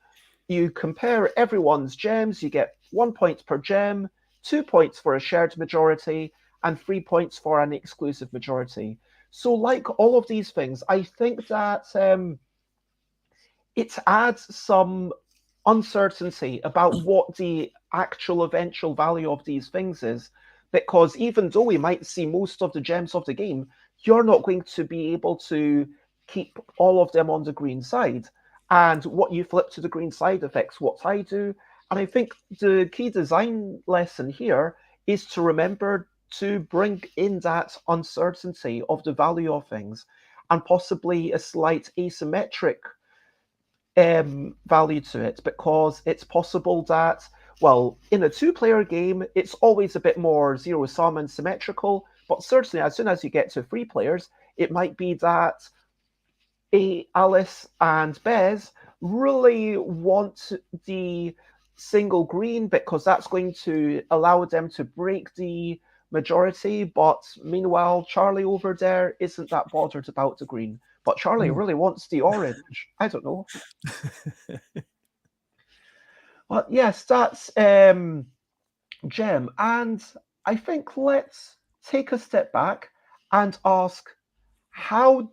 you compare everyone's gems. You get 1 point per gem, 2 points for a shared majority, and 3 points for an exclusive majority. So, like all of these things, I think that it adds some uncertainty about what the actual eventual value of these things is. Because even though we might see most of the gems of the game, you're not going to be able to keep all of them on the green side. And what you flip to the green side affects what I do. And I think the key design lesson here is to remember to bring in that uncertainty of the value of things, and possibly a slight asymmetric value to it, because it's possible that, well, in a 2-player game, it's always a bit more zero sum and symmetrical, but certainly as soon as you get to 3 players, it might be that Alice and Bez really want the single green because that's going to allow them to break the majority, but meanwhile, Charlie over there isn't that bothered about the green. But Charlie really wants the orange. I don't know. But yes, that's Gem. And I think let's take a step back and ask, how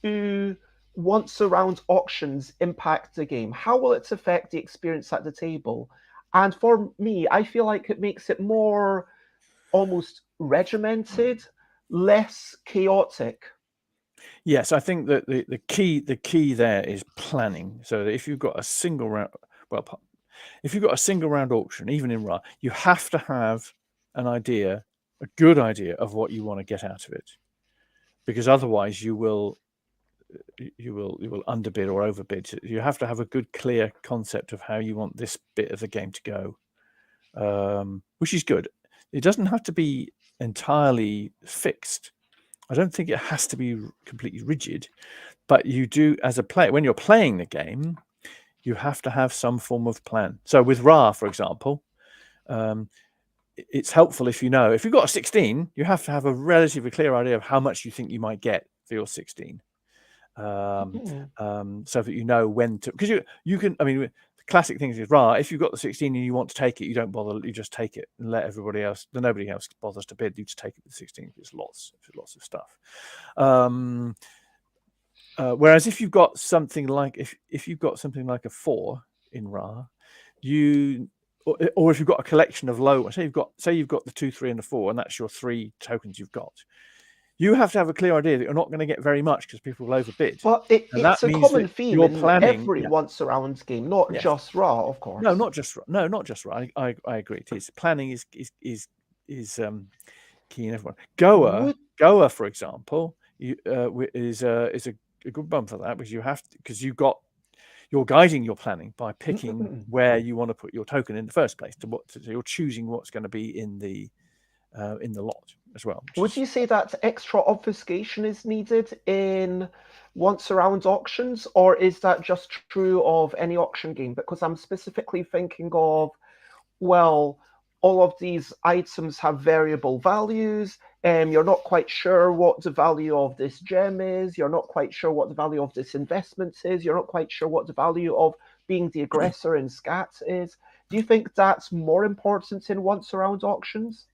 do once around auctions impact the game? How will it affect the experience at the table? And for me, I feel like it makes it more almost regimented, less chaotic. Yes, I think that the key there is planning. So that if you've got a single round, well, if you've got a single round auction, even in Ra, you have to have an idea, a good idea of what you want to get out of it, because otherwise you will underbid or overbid. You have to have a good, clear concept of how you want this bit of the game to go, which is good. It doesn't have to be entirely fixed. I don't think it has to be completely rigid, but you do, as a player, when you're playing the game, you have to have some form of plan. So with Ra, for example, it's helpful if you know, if you've got a 16, you have to have a relatively clear idea of how much you think you might get for your 16. So that you know when to, because you can, I mean, the classic thing is Ra, if you've got the 16 and you want to take it, you don't bother, you just take it and let everybody else, nobody else bothers to bid, you just take it with 16. It's lots of stuff. Whereas if you've got something like, if you've got something like a 4 in Ra, or if you've got a collection of low, say you've got the 2, 3, and the 4, and that's your 3 tokens you've got. You have to have a clear idea that you're not going to get very much because people will overbid. But And it's that a means common that theme you're in planning. every once around game, not Yes. just Ra, of course. No, not just Ra. I agree. It is planning is key in everyone. Goa, for example, is a good bump for that, because you're guiding your planning by picking where you want to put your token in the first place. So you're choosing what's going to be in the lot as well. Would you say that extra obfuscation is needed in once around auctions, or is that just true of any auction game? Because I'm specifically thinking of, well, all of these items have variable values, and you're not quite sure what the value of this gem is, you're not quite sure what the value of this investment is, you're not quite sure what the value of being the aggressor in Skat is. Do you think that's more important in once around auctions?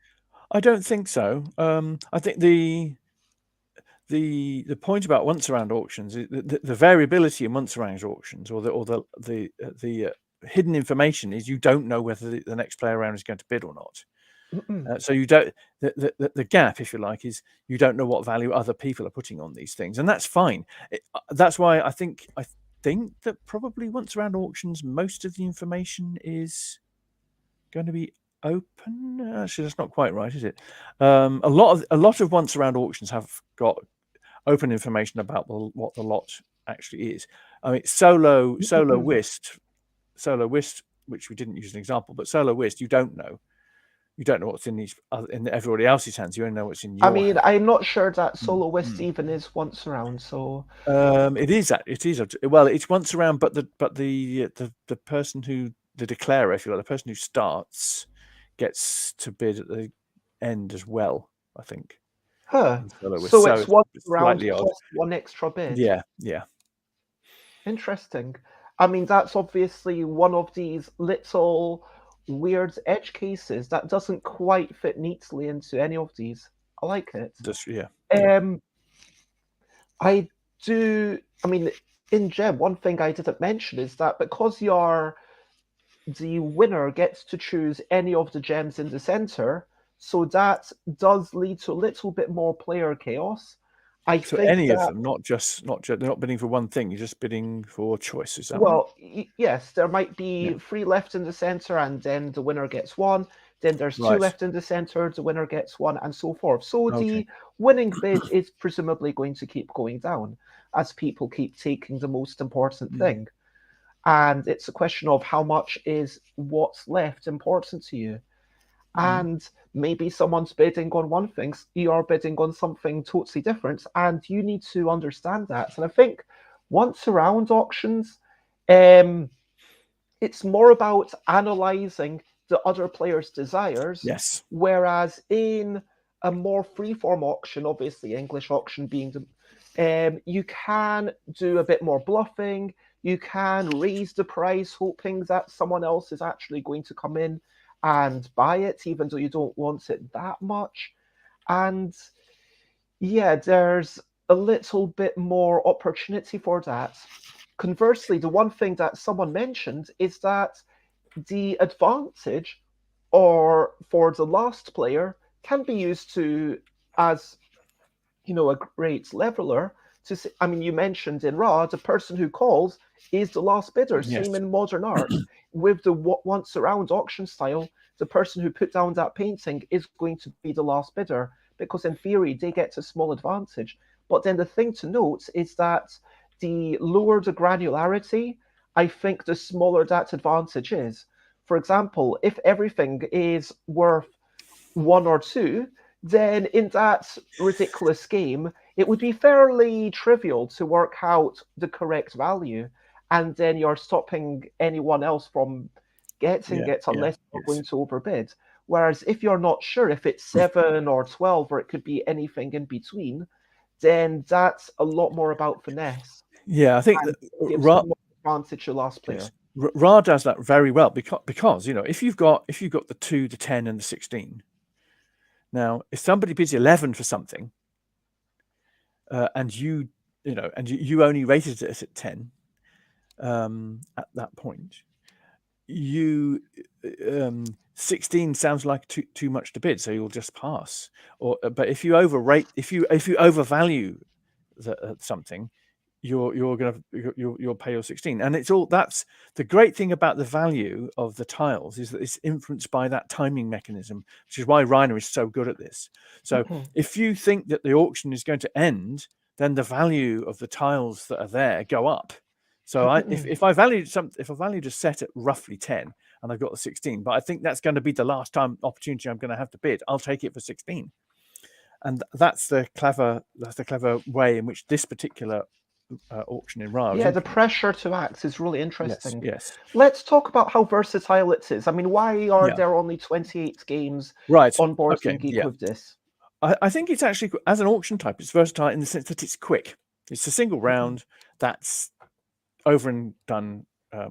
I don't think so. I think the point about once around auctions is the variability in once around auctions, or the hidden information is you don't know whether the next player around is going to bid or not. So you don't, the gap, if you like, is you don't know what value other people are putting on these things, and that's fine. That's why I think that probably once around auctions, most of the information is going to be open. Actually, that's not quite right, is it? A lot of once around auctions have got open information about what the lot actually is. I mean, solo whist, which we didn't use as an example, but solo whist, you don't know what's in everybody else's hands. You only know what's in your. I mean, hand. I'm not sure that solo whist even is once around. So it is. Well, it's once around, but the person who, the declarer, if you like, the person who starts, gets to bid at the end as well, I think. So it's once around slightly odd. plus one extra bid. Yeah. Interesting. I mean, that's obviously one of these little weird edge cases that doesn't quite fit neatly into any of these. I like it. I do. I mean, in Gem, one thing I didn't mention is that because the winner gets to choose any of the gems in the center, so that does lead to a little bit more player chaos. I So think any of them, not just they're not bidding for one thing. You're just bidding for choices. Well, yes, there might be 3 left in the center, and then the winner gets 1. Then there's 2 left in the center, the winner gets 1, and so forth. So the winning bid is presumably going to keep going down as people keep taking the most important thing. And it's a question of how much is what's left important to you. And maybe someone's bidding on one thing, you're bidding on something totally different, and you need to understand that. And I think once around auctions, it's more about analyzing the other player's desires. Yes. Whereas in a more freeform auction, obviously English auction being the, you can do a bit more bluffing. You can raise the price, hoping that someone else is actually going to come in and buy it, even though you don't want it that much. And yeah, there's a little bit more opportunity for that. Conversely, the one thing that someone mentioned is that the advantage or for the last player can be used to as a great leveler to say, I mean, you mentioned in Ra, the person who calls is the last bidder. Yes. Same in modern art. With the once around auction style, the person who put down that painting is going to be the last bidder because in theory they get a small advantage. But then the thing to note is that the lower the granularity, I think the smaller that advantage is. For example, if everything is worth one or two, then in that ridiculous game, it would be fairly trivial to work out the correct value, and then you're stopping anyone else from getting Yeah. it Yeah. unless you're Yes. going to overbid. Whereas if you're not sure if it's 7 or 12 or it could be anything in between, then that's a lot more about finesse Yeah. I think and that gives more advantage to the last yes, player. Ra does that very well because if you've got the 2, the 10, and the 16. Now, if somebody bids 11 for something, and you only rated it at 10, at that point, you 16 sounds like too much to bid, so you'll just pass. But if you overrate, if you overvalue something, you'll pay your 16, and that's the great thing about the value of the tiles is that it's influenced by that timing mechanism, which is why Reiner is so good at this. So if you think that the auction is going to end, then the value of the tiles that are there go up. So if I valued a set at roughly 10 and I've got the 16, but I think that's going to be the last time opportunity I'm going to have to bid, I'll take it for 16. And that's the clever way in which this particular auction in Ra is Yeah, the implemented. pressure to act is really Yes, interesting. yes. Let's talk about how versatile it is. I mean, why are Yeah. there only 28 games Right. on Board Okay. Game Geek Yeah. with this? I think it's actually, as an auction type, it's versatile in the sense that it's quick. It's a single round that's over and done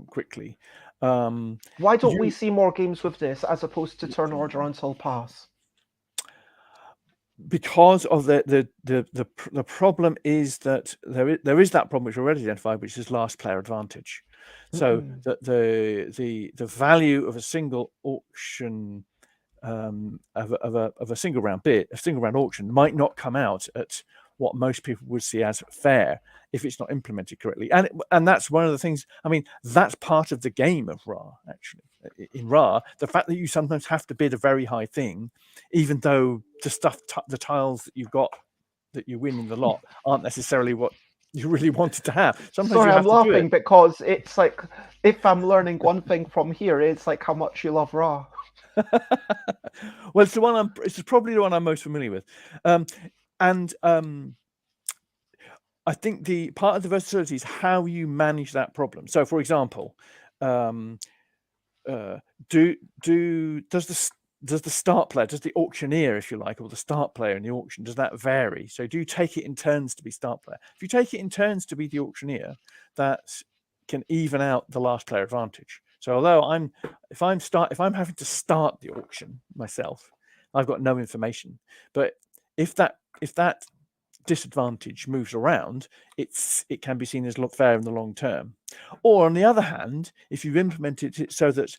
quickly. Why don't we see more games with this as opposed to turn order until pass? Because of the problem is that there is that problem which we already identified, which is last player advantage. So the value of a single auction of a single round bid, a single round auction, might not come out at what most people would see as fair if it's not implemented correctly. And that's one of the things. I mean, that's part of the game of Ra. Actually, in Ra, the fact that you sometimes have to bid a very high thing, even though the tiles that you've got that you win in the lot aren't necessarily what you really wanted to have. Sometimes Sorry, you have I'm to do laughing it. because it's like, if I'm learning one thing from here, it's like how much you love Raw. Well, it's probably the one I'm most familiar with. I think the part of the versatility is how you manage that problem. So, for example, does the start player, does the auctioneer, if you like, or the start player in the auction, does that vary? So, do you take it in turns to be start player? If you take it in turns to be the auctioneer, that can even out the last player advantage. So, although if I'm having to start the auction myself, I've got no information. But if that disadvantage moves around, it can be seen as fair in the long term. Or on the other hand, if you've implemented it so that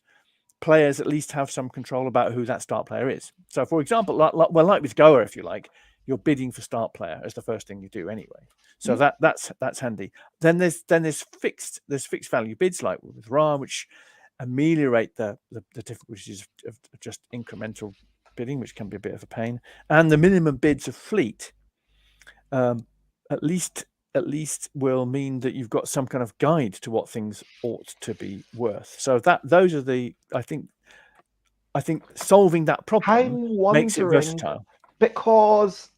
players at least have some control about who that start player is. So, for example, like with Goa, if you like, you're bidding for start player as the first thing you do anyway. So that's handy. Then there's fixed value bids like with Ra, which ameliorate the difficulties of just incremental bidding, which can be a bit of a pain, and the minimum bids of fleet. At least will mean that you've got some kind of guide to what things ought to be worth. So those are I think solving that problem I'm makes it wondering versatile. because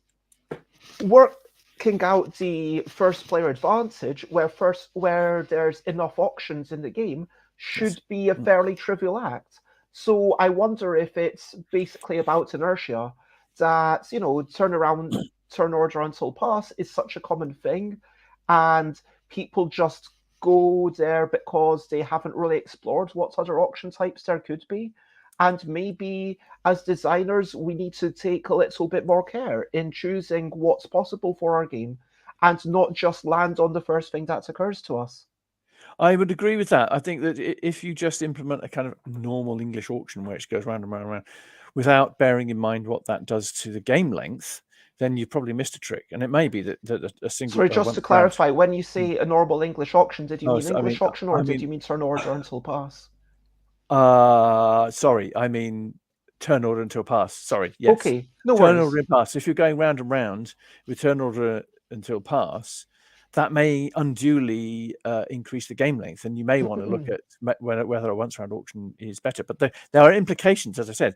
working out the first player advantage where there's enough auctions in the game should be a fairly trivial act. So I wonder if it's basically about inertia that, turn order until pass is such a common thing, and people just go there because they haven't really explored what other auction types there could be. And maybe as designers, we need to take a little bit more care in choosing what's possible for our game and not just land on the first thing that occurs to us. I would agree with that. I think that if you just implement a kind of normal English auction where it goes round and round and round, without bearing in mind what that does to the game length, then you've probably missed a trick. And it may be that a single. Sorry, just to clarify, when you say a normal English auction, did you mean English auction or did you mean turn order until pass? Sorry, I mean turn order until pass. Sorry, yes. Okay, no turn worries. order and pass. If you're going round and round with turn order until pass, that may unduly increase the game length, and you may want to look at whether a once round auction is better. But there are implications, as I said.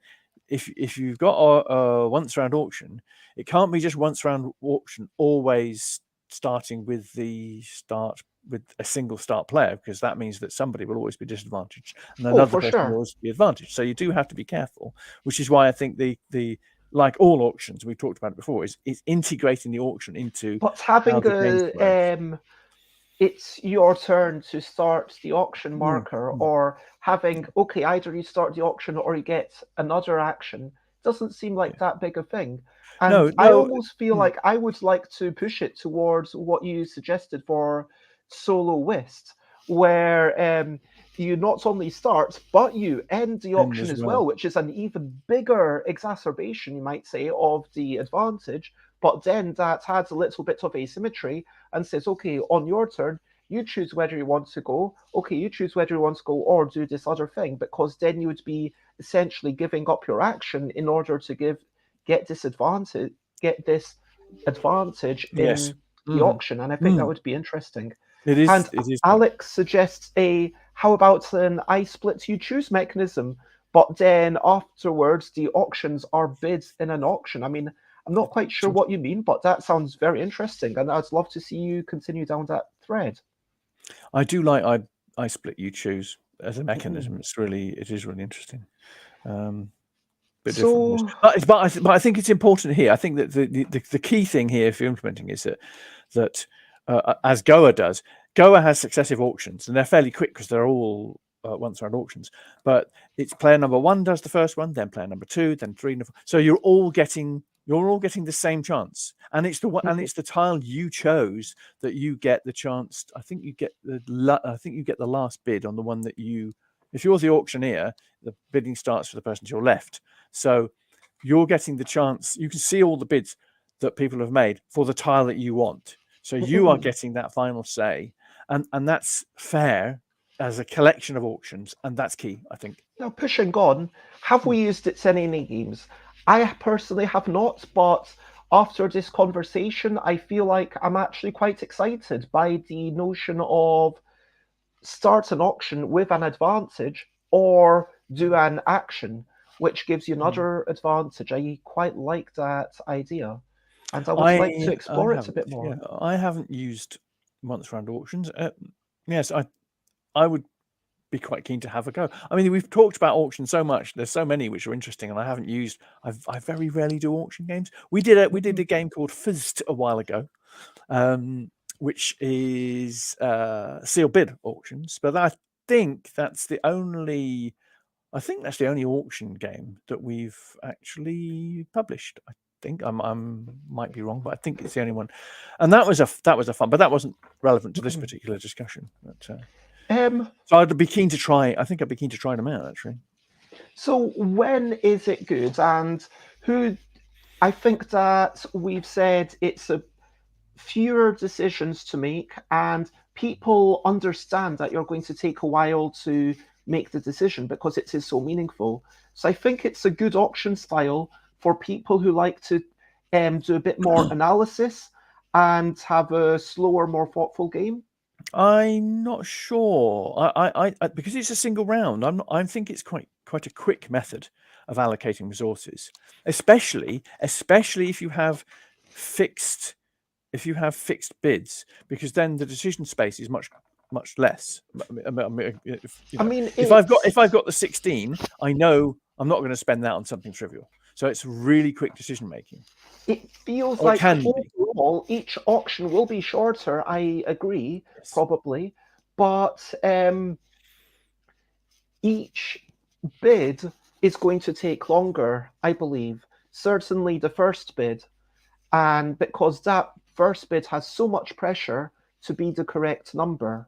If you've got a once round auction, it can't be just once round auction always starting with a single start player, because that means that somebody will always be disadvantaged and another person will always be advantaged. So you do have to be careful, which is why I think the like all auctions, we've talked about it before, is integrating the auction into. But having it's your turn to start the auction marker, or having, okay, either you start the auction or you get another action, doesn't seem like that big a thing. And I almost feel like I would like to push it towards what you suggested for soloist, where you not only start, but you end the auction as well, which is an even bigger exacerbation, you might say, of the advantage. But then that adds a little bit of asymmetry and says, okay, on your turn, you choose whether you want to go. Okay, you choose whether you want to go or do this other thing, because then you would be essentially giving up your action in order to get this advantage in the auction. And I think that would be interesting. It is. And it is. Alex suggests how about an I split you choose mechanism, but then afterwards the auctions are bids in an auction. I mean, I'm not quite sure what you mean, but that sounds very interesting, and I'd love to see you continue down that thread. I do like I split you choose as a mechanism. It is really interesting. Bit different, but I think it's important here. I think that the key thing here for implementing is that as Goa does, Goa has successive auctions, and they're fairly quick because they're all once round auctions. But it's player number 1 does the first one, then player number 2, then 3, and 4. So you're all getting the same chance, and it's the tile you chose that you get the chance. I think you get the last bid on the one that you. If you're the auctioneer, the bidding starts for the person to your left. So you're getting the chance. You can see all the bids that people have made for the tile that you want. So you are getting that final say, and that's fair as a collection of auctions, and that's key, I think. Now, pushing on, have we used it in any games? I personally have not, but after this conversation, I feel like I'm actually quite excited by the notion of start an auction with an advantage or do an action, which gives you another advantage. I quite like that idea, and I would like to explore it a bit more. Yeah, I haven't used once round auctions. Yes, I would be quite keen to have a go. I mean, we've talked about auctions so much. There's so many which are interesting, and I haven't used. I very rarely do auction games. We did a game called Fizzed a while ago, which is sealed bid auctions. But I think that's the only auction game that we've actually published. I think I might be wrong, but I think it's the only one. And that was a fun, but that wasn't relevant to this particular discussion. But, so I'd be keen to try. I think I'd be keen to try them out, actually. So when is it good? And who? I think that we've said it's a fewer decisions to make, and people understand that you're going to take a while to make the decision because it is so meaningful. So I think it's a good auction style for people who like to do a bit more analysis and have a slower, more thoughtful game. I'm not sure. I because it's a single round. I think it's quite a quick method of allocating resources, especially if you have fixed bids, because then the decision space is much less. If I've got the 16, I know I'm not going to spend that on something trivial. So it's really quick decision making. It feels like overall each auction will be shorter. I agree, probably, but each bid is going to take longer, I believe. Certainly the first bid, and because that first bid has so much pressure to be the correct number.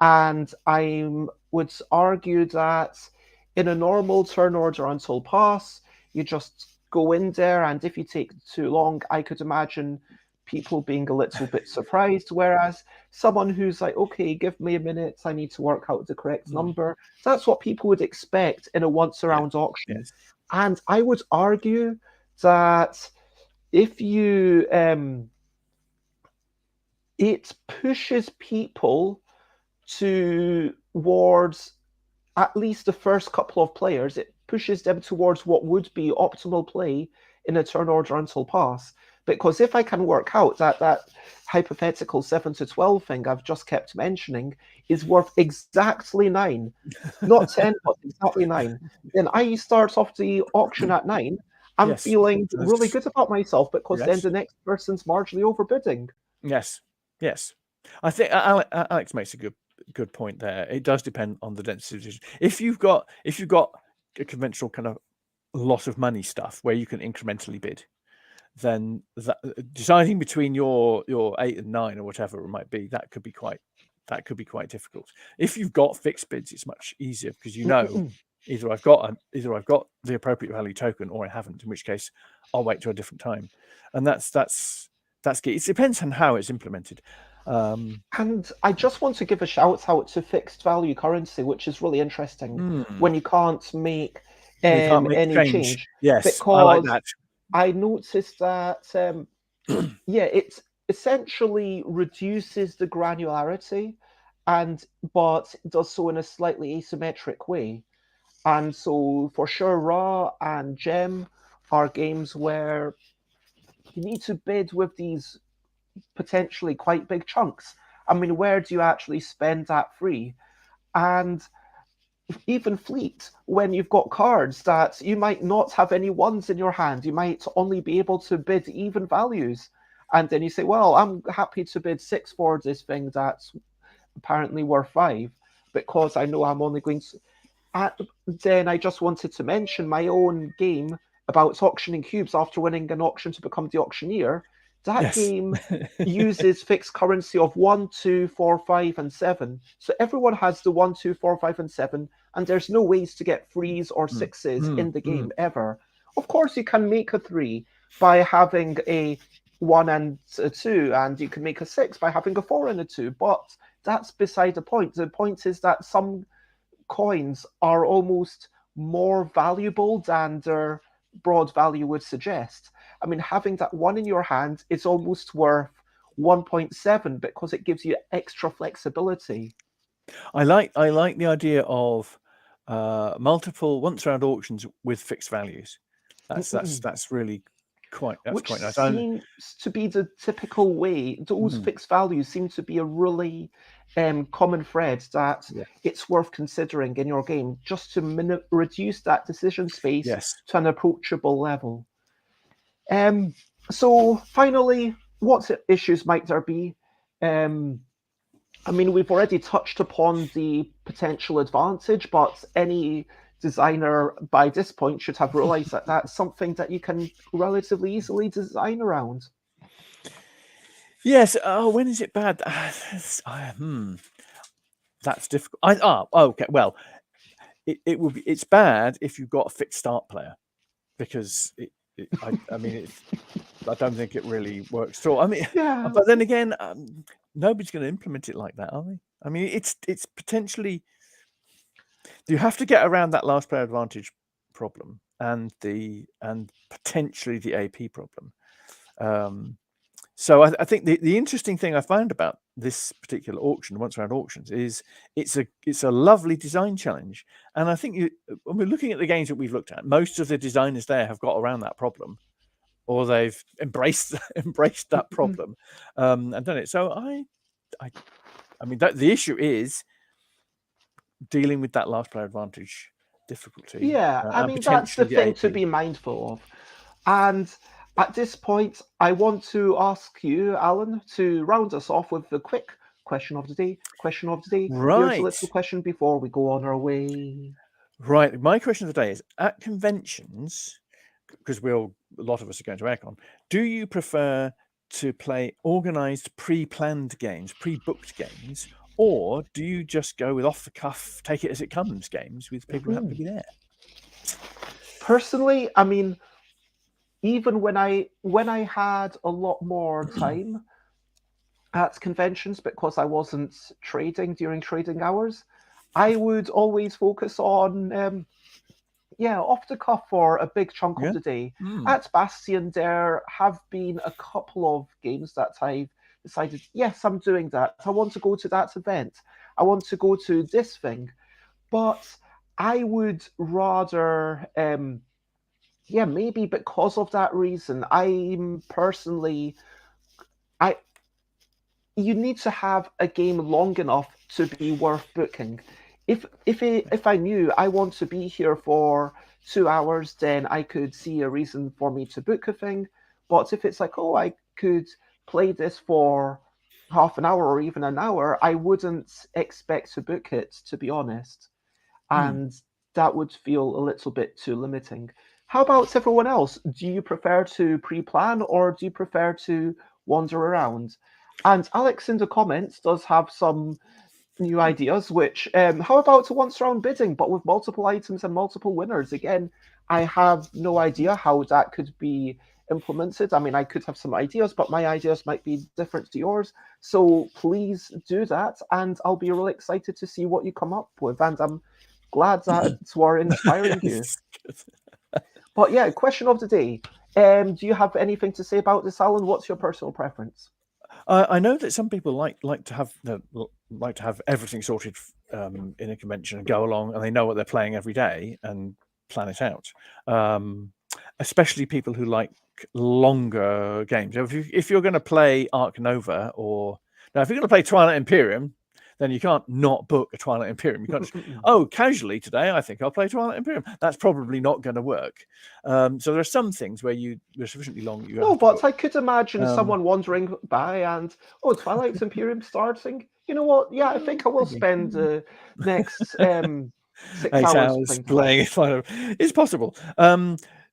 And I would argue that in a normal turn order until pass, you just go in there, and if you take too long, I could imagine people being a little bit surprised. Whereas someone who's like, okay, give me a minute, I need to work out the correct number, that's what people would expect in a once around auction. Yes. And I would argue that if you it pushes people towards, at least the first couple of players, it pushes them towards what would be optimal play in a turn order until pass. Because if I can work out that hypothetical 7 to 12 thing I've just kept mentioning is worth exactly 9, not 10, but exactly 9, then I start off the auction at 9. I'm Yes. feeling really good about myself, because then Yes. the next person's marginally overbidding. Yes. Yes. I think Alex makes a good point there. It does depend on the density decision. If you've got a conventional kind of lot of money stuff where you can incrementally bid, then deciding between your 8 and 9 or whatever it might be, that could be quite difficult. If you've got fixed bids, it's much easier, because you know either I've got the appropriate value token or I haven't, in which case I'll wait till a different time. And that's key. It depends on how it's implemented. And I just want to give a shout out to fixed value currency, which is really interesting when you can't make any change. Yes, because I like that. I noticed that it essentially reduces the granularity, but does so in a slightly asymmetric way. And so for sure, Ra and Gem are games where you need to bid with these potentially quite big chunks. I mean, where do you actually spend that free? And even Fleet, when you've got cards that you might not have any ones in your hand, you might only be able to bid even values. And then you say, well, I'm happy to bid 6 for this thing that's apparently worth 5, because I know I'm only going to. Then I just wanted to mention my own game about auctioning cubes after winning an auction to become the auctioneer. That game uses fixed currency of 1, 2, 4, 5, and 7. So everyone has the 1, 2, 4, 5, and 7, and there's no ways to get 3s or 6s in the game ever. Of course, you can make a 3 by having a 1 and a 2, and you can make a 6 by having a 4 and a 2, but that's beside the point. The point is that some coins are almost more valuable than their broad value would suggest. I mean, having that 1 in your hand is almost worth 1.7 because it gives you extra flexibility. I like the idea of multiple once round auctions with fixed values. That's really quite nice. Seems to be the typical way. Those fixed values seem to be a really common thread that it's worth considering in your game, just to reduce that decision space to an approachable level. So finally, what issues might there be? I mean, we've already touched upon the potential advantage, but any designer by this point should have realized that that's something that you can relatively easily design around. Yes. Oh, when is it bad? That's difficult. Okay. Well, it will be. It's bad if you've got a fixed start player, because I mean, I don't think it really works at all. I mean, but then again, nobody's going to implement it like that, are they? I mean, it's potentially, you have to get around that last player advantage problem and potentially the AP problem. So I think the interesting thing I found about this particular auction, once round auctions, is it's a lovely design challenge. And I think when we're looking at the games that we've looked at, most of the designers there have got around that problem, or they've embraced that problem and done it. So I mean, the issue is dealing with that last player advantage difficulty. Yeah, I mean, that's the thing to be mindful of. And at this point, I want to ask you, Alan, to round us off with the quick question of the day. Right. Here's a little question before we go on our way. Right. My question of the day is: at conventions, because a lot of us are going to Aircon, do you prefer to play organized, pre-planned games, pre-booked games, or do you just go with off-the-cuff, take it as it comes games with people who happen to be there? Personally, I mean, even when I had a lot more time at conventions because I wasn't trading during trading hours, I would always focus on off the cuff for a big chunk of Yeah. the day. At Bastion, there have been a couple of games that I've decided, yes, I'm doing that. I want to go to that event. I want to go to this thing. But I would rather, maybe because of that reason, I'm personally, I you need to have a game long enough to be worth booking. If I knew I want to be here for 2 hours, then I could see a reason for me to book a thing. But if it's like, oh, I could play this for half an hour or even an hour, I wouldn't expect to book it, to be honest. And that would feel a little bit too limiting. How about everyone else? Do you prefer to pre-plan or do you prefer to wander around? And Alex in the comments does have some new ideas, which how about a once round bidding, but with multiple items and multiple winners? Again, I have no idea how that could be implemented. I mean, I could have some ideas, but my ideas might be different to yours. So please do that, and I'll be really excited to see what you come up with. And I'm glad that we're inspiring you. But yeah, question of the day. Do you have anything to say about this, Alan? What's your personal preference? I know that some people like to have everything sorted in a convention and go along, and they know what they're playing every day and plan it out. Especially people who like longer games. If you're going to play Arc Nova, or now if you're going to play Twilight Imperium, then you can't not book a Twilight Imperium. You can't just, casually today, I think I'll play Twilight Imperium. That's probably not going to work. So there are some things where they're sufficiently long. No, but I could imagine someone wandering by and, Twilight Imperium starting. You know what? Yeah, I think I will spend the next 6 hours playing it. It's possible.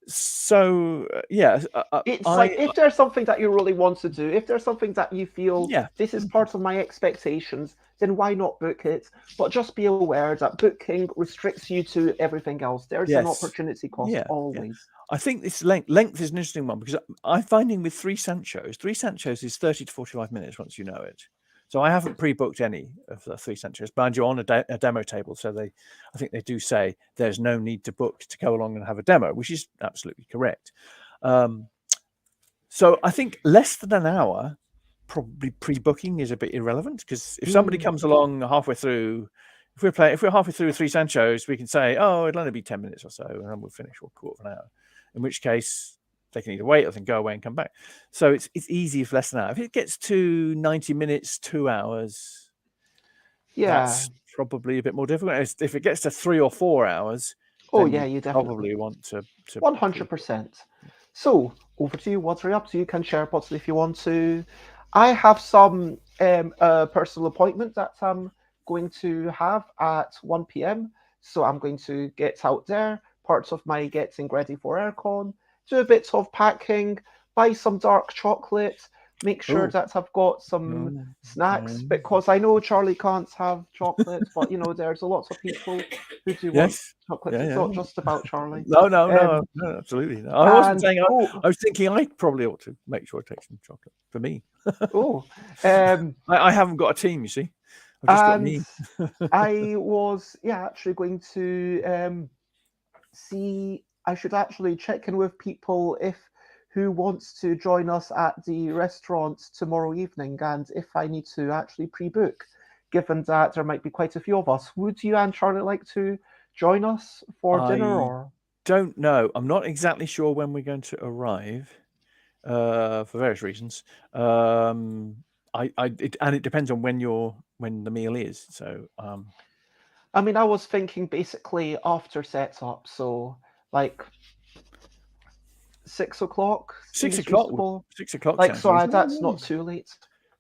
So yeah, it's like if there's something that you really want to do, if there's something that you feel this is part of my expectations, then why not book it? But just be aware that booking restricts you to everything else. There's an opportunity cost always. I think this length is an interesting one, because I'm finding with 3 Sanchos is 30 to 45 minutes once you know it. So I haven't pre-booked any of the 3 Sanchos, but you're on a demo table, so I think they do say there's no need to book to go along and have a demo, which is absolutely correct. So I think less than an hour, probably pre-booking, is a bit irrelevant, because if somebody comes along halfway through, if we're halfway through 3 Sanchos, we can say, oh, it'll only be 10 minutes or so, and then we'll finish a quarter of an hour. In which case, they can either wait or they can go away and come back. So it's easy for less than an hour. If it gets to 90 minutes, 2 hours, that's probably a bit more difficult. If it gets to 3 or 4 hours, you definitely probably want to 100%. So over to you. What's up to you? Can share pots if you want to. I have some personal appointment that I'm going to have at 1 p.m. So I'm going to get out there, parts of my getting ready for aircon, do a bit of packing, buy some dark chocolate, make sure that I've got some snacks, because I know Charlie can't have chocolate, but there's a lot of people who do want chocolate. It's not just about Charlie. No, absolutely. No. I wasn't saying. I was thinking I probably ought to make sure I take some chocolate for me. I haven't got a team, you see. I've just got me. I was actually going to see. I should actually check in with people who wants to join us at the restaurant tomorrow evening, and if I need to actually pre-book, given that there might be quite a few of us. Would you and Charlie like to join us for dinner? Or don't know. I'm not exactly sure when we're going to arrive, for various reasons. It depends on when the meal is. So I mean, I was thinking basically after setup, so like 6 o'clock. 6 o'clock. 6 o'clock. Like, so that's not too late.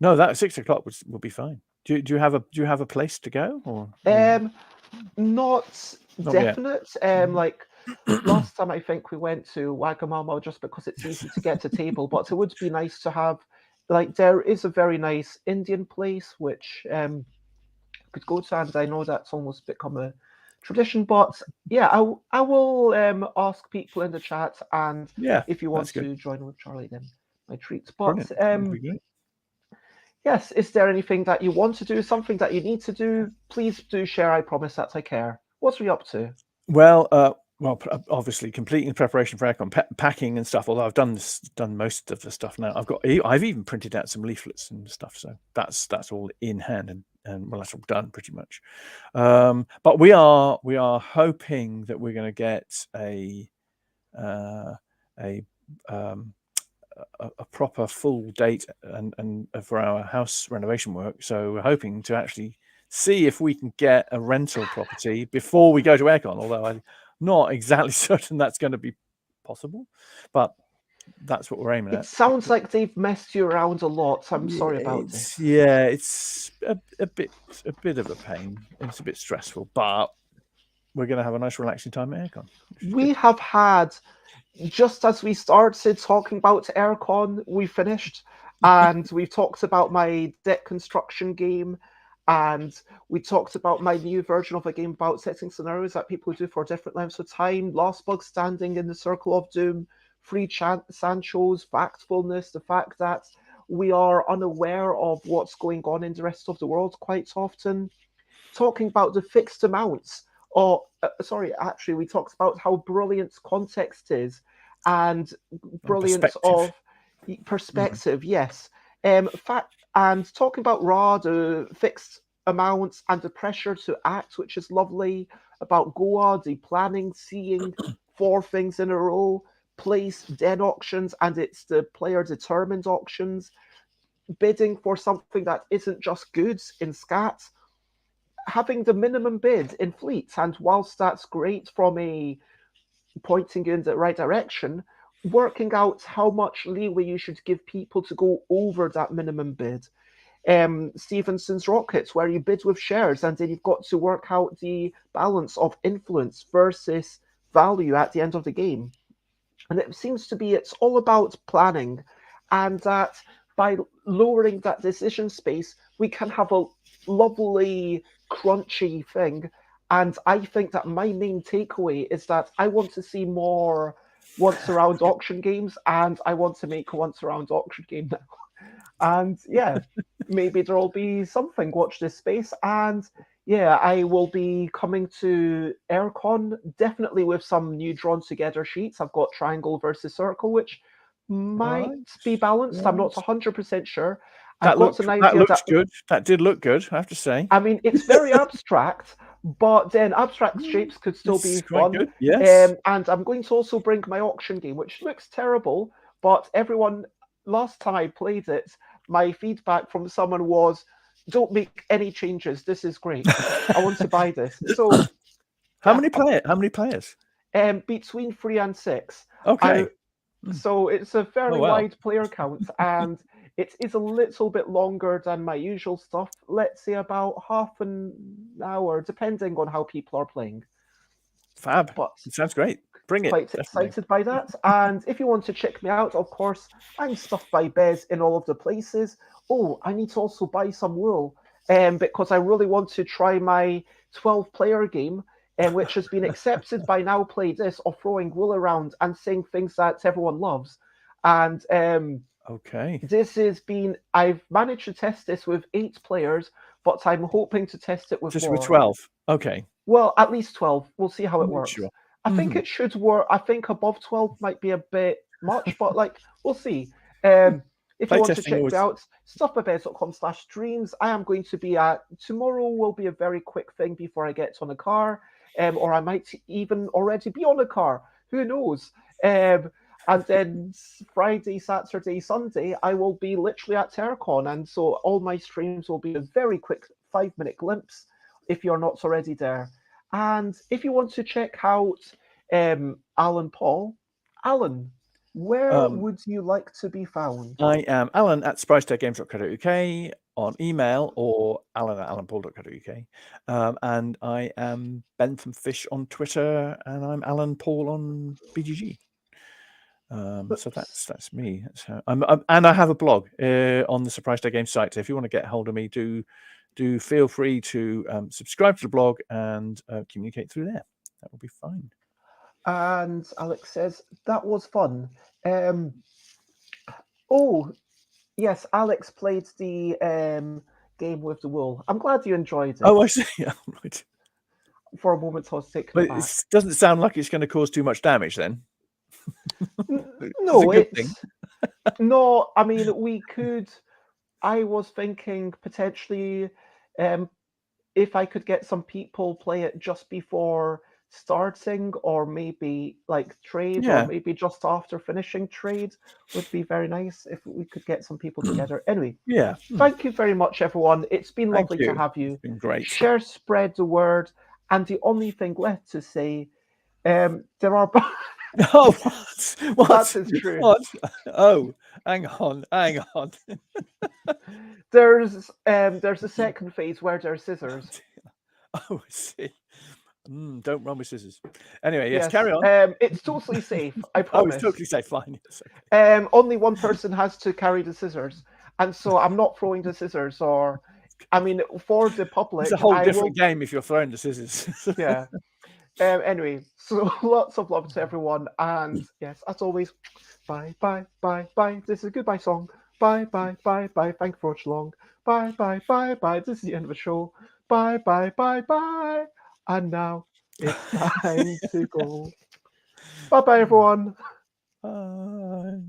No, that 6 o'clock would be fine. Do you have a place to go? Or Not Not yet. definite. Like last time, I think we went to Wagamama just because it's easy to get to table. But it would be nice to have, like, there is a very nice Indian place which could go to, and I know that's almost become a tradition. But yeah, I will ask people in the chat, and Yeah, if you want that's good. to join with Charlie, then my treat. But Brilliant. That'd be great. yes, is there anything that you want to do, something that you need to do? Please do share. I promise that I care. What are we up to? Well, obviously completing the preparation for aircon, packing and stuff. Although I've done most of the stuff now. I've even printed out some leaflets and stuff. So that's all in hand, and well, that's all done pretty much. But we are hoping that we're going to get a proper full date and for our house renovation work. So we're hoping to actually see if we can get a rental property before we go to aircon. Although I'm not exactly certain that's going to be possible, but that's what we're aiming at. It sounds like they've messed you around a lot. I'm sorry about this. Yeah, it's a bit of a pain. It's a bit stressful, but we're going to have a nice relaxing time at aircon. We have had, just as we started talking about aircon, we finished, and we've talked about my deck construction game, and we talked about my new version of a game about setting scenarios that people do for different lengths of time, Last Bug Standing in the Circle of Doom, Free Sancho's Factfulness, the fact that we are unaware of what's going on in the rest of the world quite often, talking about the fixed amounts. Or, sorry, actually, we talked about how brilliant context is and brilliant of perspective, yes. And talking about Ra, the fixed amounts and the pressure to act, which is lovely, about Goa, the planning, seeing 4 things in a row, place den auctions, and it's the player determined auctions, bidding for something that isn't just goods in Skat, having the minimum bid in fleets, and whilst that's great from a pointing you in the right direction, working out how much leeway you should give people to go over that minimum bid. Stevenson's Rockets, where you bid with shares, and then you've got to work out the balance of influence versus value at the end of the game. And it seems to be it's all about planning, and that by lowering that decision space, we can have a lovely, crunchy thing. And I think that my main takeaway is that I want to see more once around auction games, and I want to make a once around auction game now. And yeah, maybe there'll be something. Watch this space. And yeah, I will be coming to Aircon definitely with some new drawn together sheets. I've got triangle versus circle, which might be balanced. I'm not 100% sure. I've got an idea that looks good. That did look good, I have to say. I mean, it's very abstract, but then abstract shapes could still be quite fun. good. Yes. And I'm going to also bring my auction game, which looks terrible, but everyone, last time I played it, my feedback from someone was, don't make any changes. This is great. I want to buy this. So how many players? Between 3 and 6. Okay. So it's a fairly wide player count, and it is a little bit longer than my usual stuff. Let's say about half an hour, depending on how people are playing. Fab. But it sounds great. Bring it. Quite excited by that. And if you want to check me out, of course, I'm stuffed by Bez in all of the places. Oh, I need to also buy some wool, because I really want to try my 12-player game, which has been accepted by Now Play This, of throwing wool around and saying things that everyone loves. And okay, this has been, I've managed to test this with 8 players, but I'm hoping to test it with just more. with 12. Okay. Well, at least 12. We'll see how it works. Sure. I think it should work. I think above 12 might be a bit much, but like, we'll see. If you want to check it out, stuffbybez.com/streams. I am going to be at, tomorrow will be a very quick thing before I get on a car, or I might even already be on a car. Who knows? And then Friday, Saturday, Sunday, I will be literally at Terracon. And so all my streams will be a very quick 5-minute glimpse if you're not already there. And if you want to check out Alan Paull, Alan, where would you like to be found? I am Alan at SurpriseTechGames.co.uk. on email or alan@alanpaull.co.uk. And I am Ben from Fish on Twitter, and I'm Alan Paull on BGG. So that's me. That's how and I have a blog on the Surprise Day Games site. So if you want to get hold of me, do feel free to subscribe to the blog and communicate through there. That will be fine. And Alex says that was fun. Oh, yes, Alex played the game with the wool. I'm glad you enjoyed it. Oh, I see. Yeah, right. For a moment, I was taken But aback. it doesn't sound like it's going to cause too much damage then. No, it's a good thing. No, I mean, we could. I was thinking potentially if I could get some people play it just before starting, or maybe like trade, or maybe just after finishing trade, would be very nice if we could get some people together. Anyway, yeah. Thank you very much, everyone. It's been Thank lovely you. to have you. It's been great. Share, spread the word, and the only thing left to say, there are. Oh, what? That is true. What? Oh, hang on. There's a second phase where there's scissors. Oh, I see. Don't run with scissors. Anyway, yes, carry on. It's totally safe. I promise. Oh, it's totally safe. Fine. Yes, okay. Only one person has to carry the scissors, and so I'm not throwing the scissors. Or, I mean, for the public, It's a whole different game if you're throwing the scissors. Yeah. Anyway, so lots of love to everyone, and yes, as always, bye, bye, bye, bye. This is a goodbye song. Bye, bye, bye, bye. Thank you for watching long. Bye, bye, bye, bye. This is the end of the show. Bye, bye, bye, bye. And now it's time to go. Bye, bye, everyone. Bye.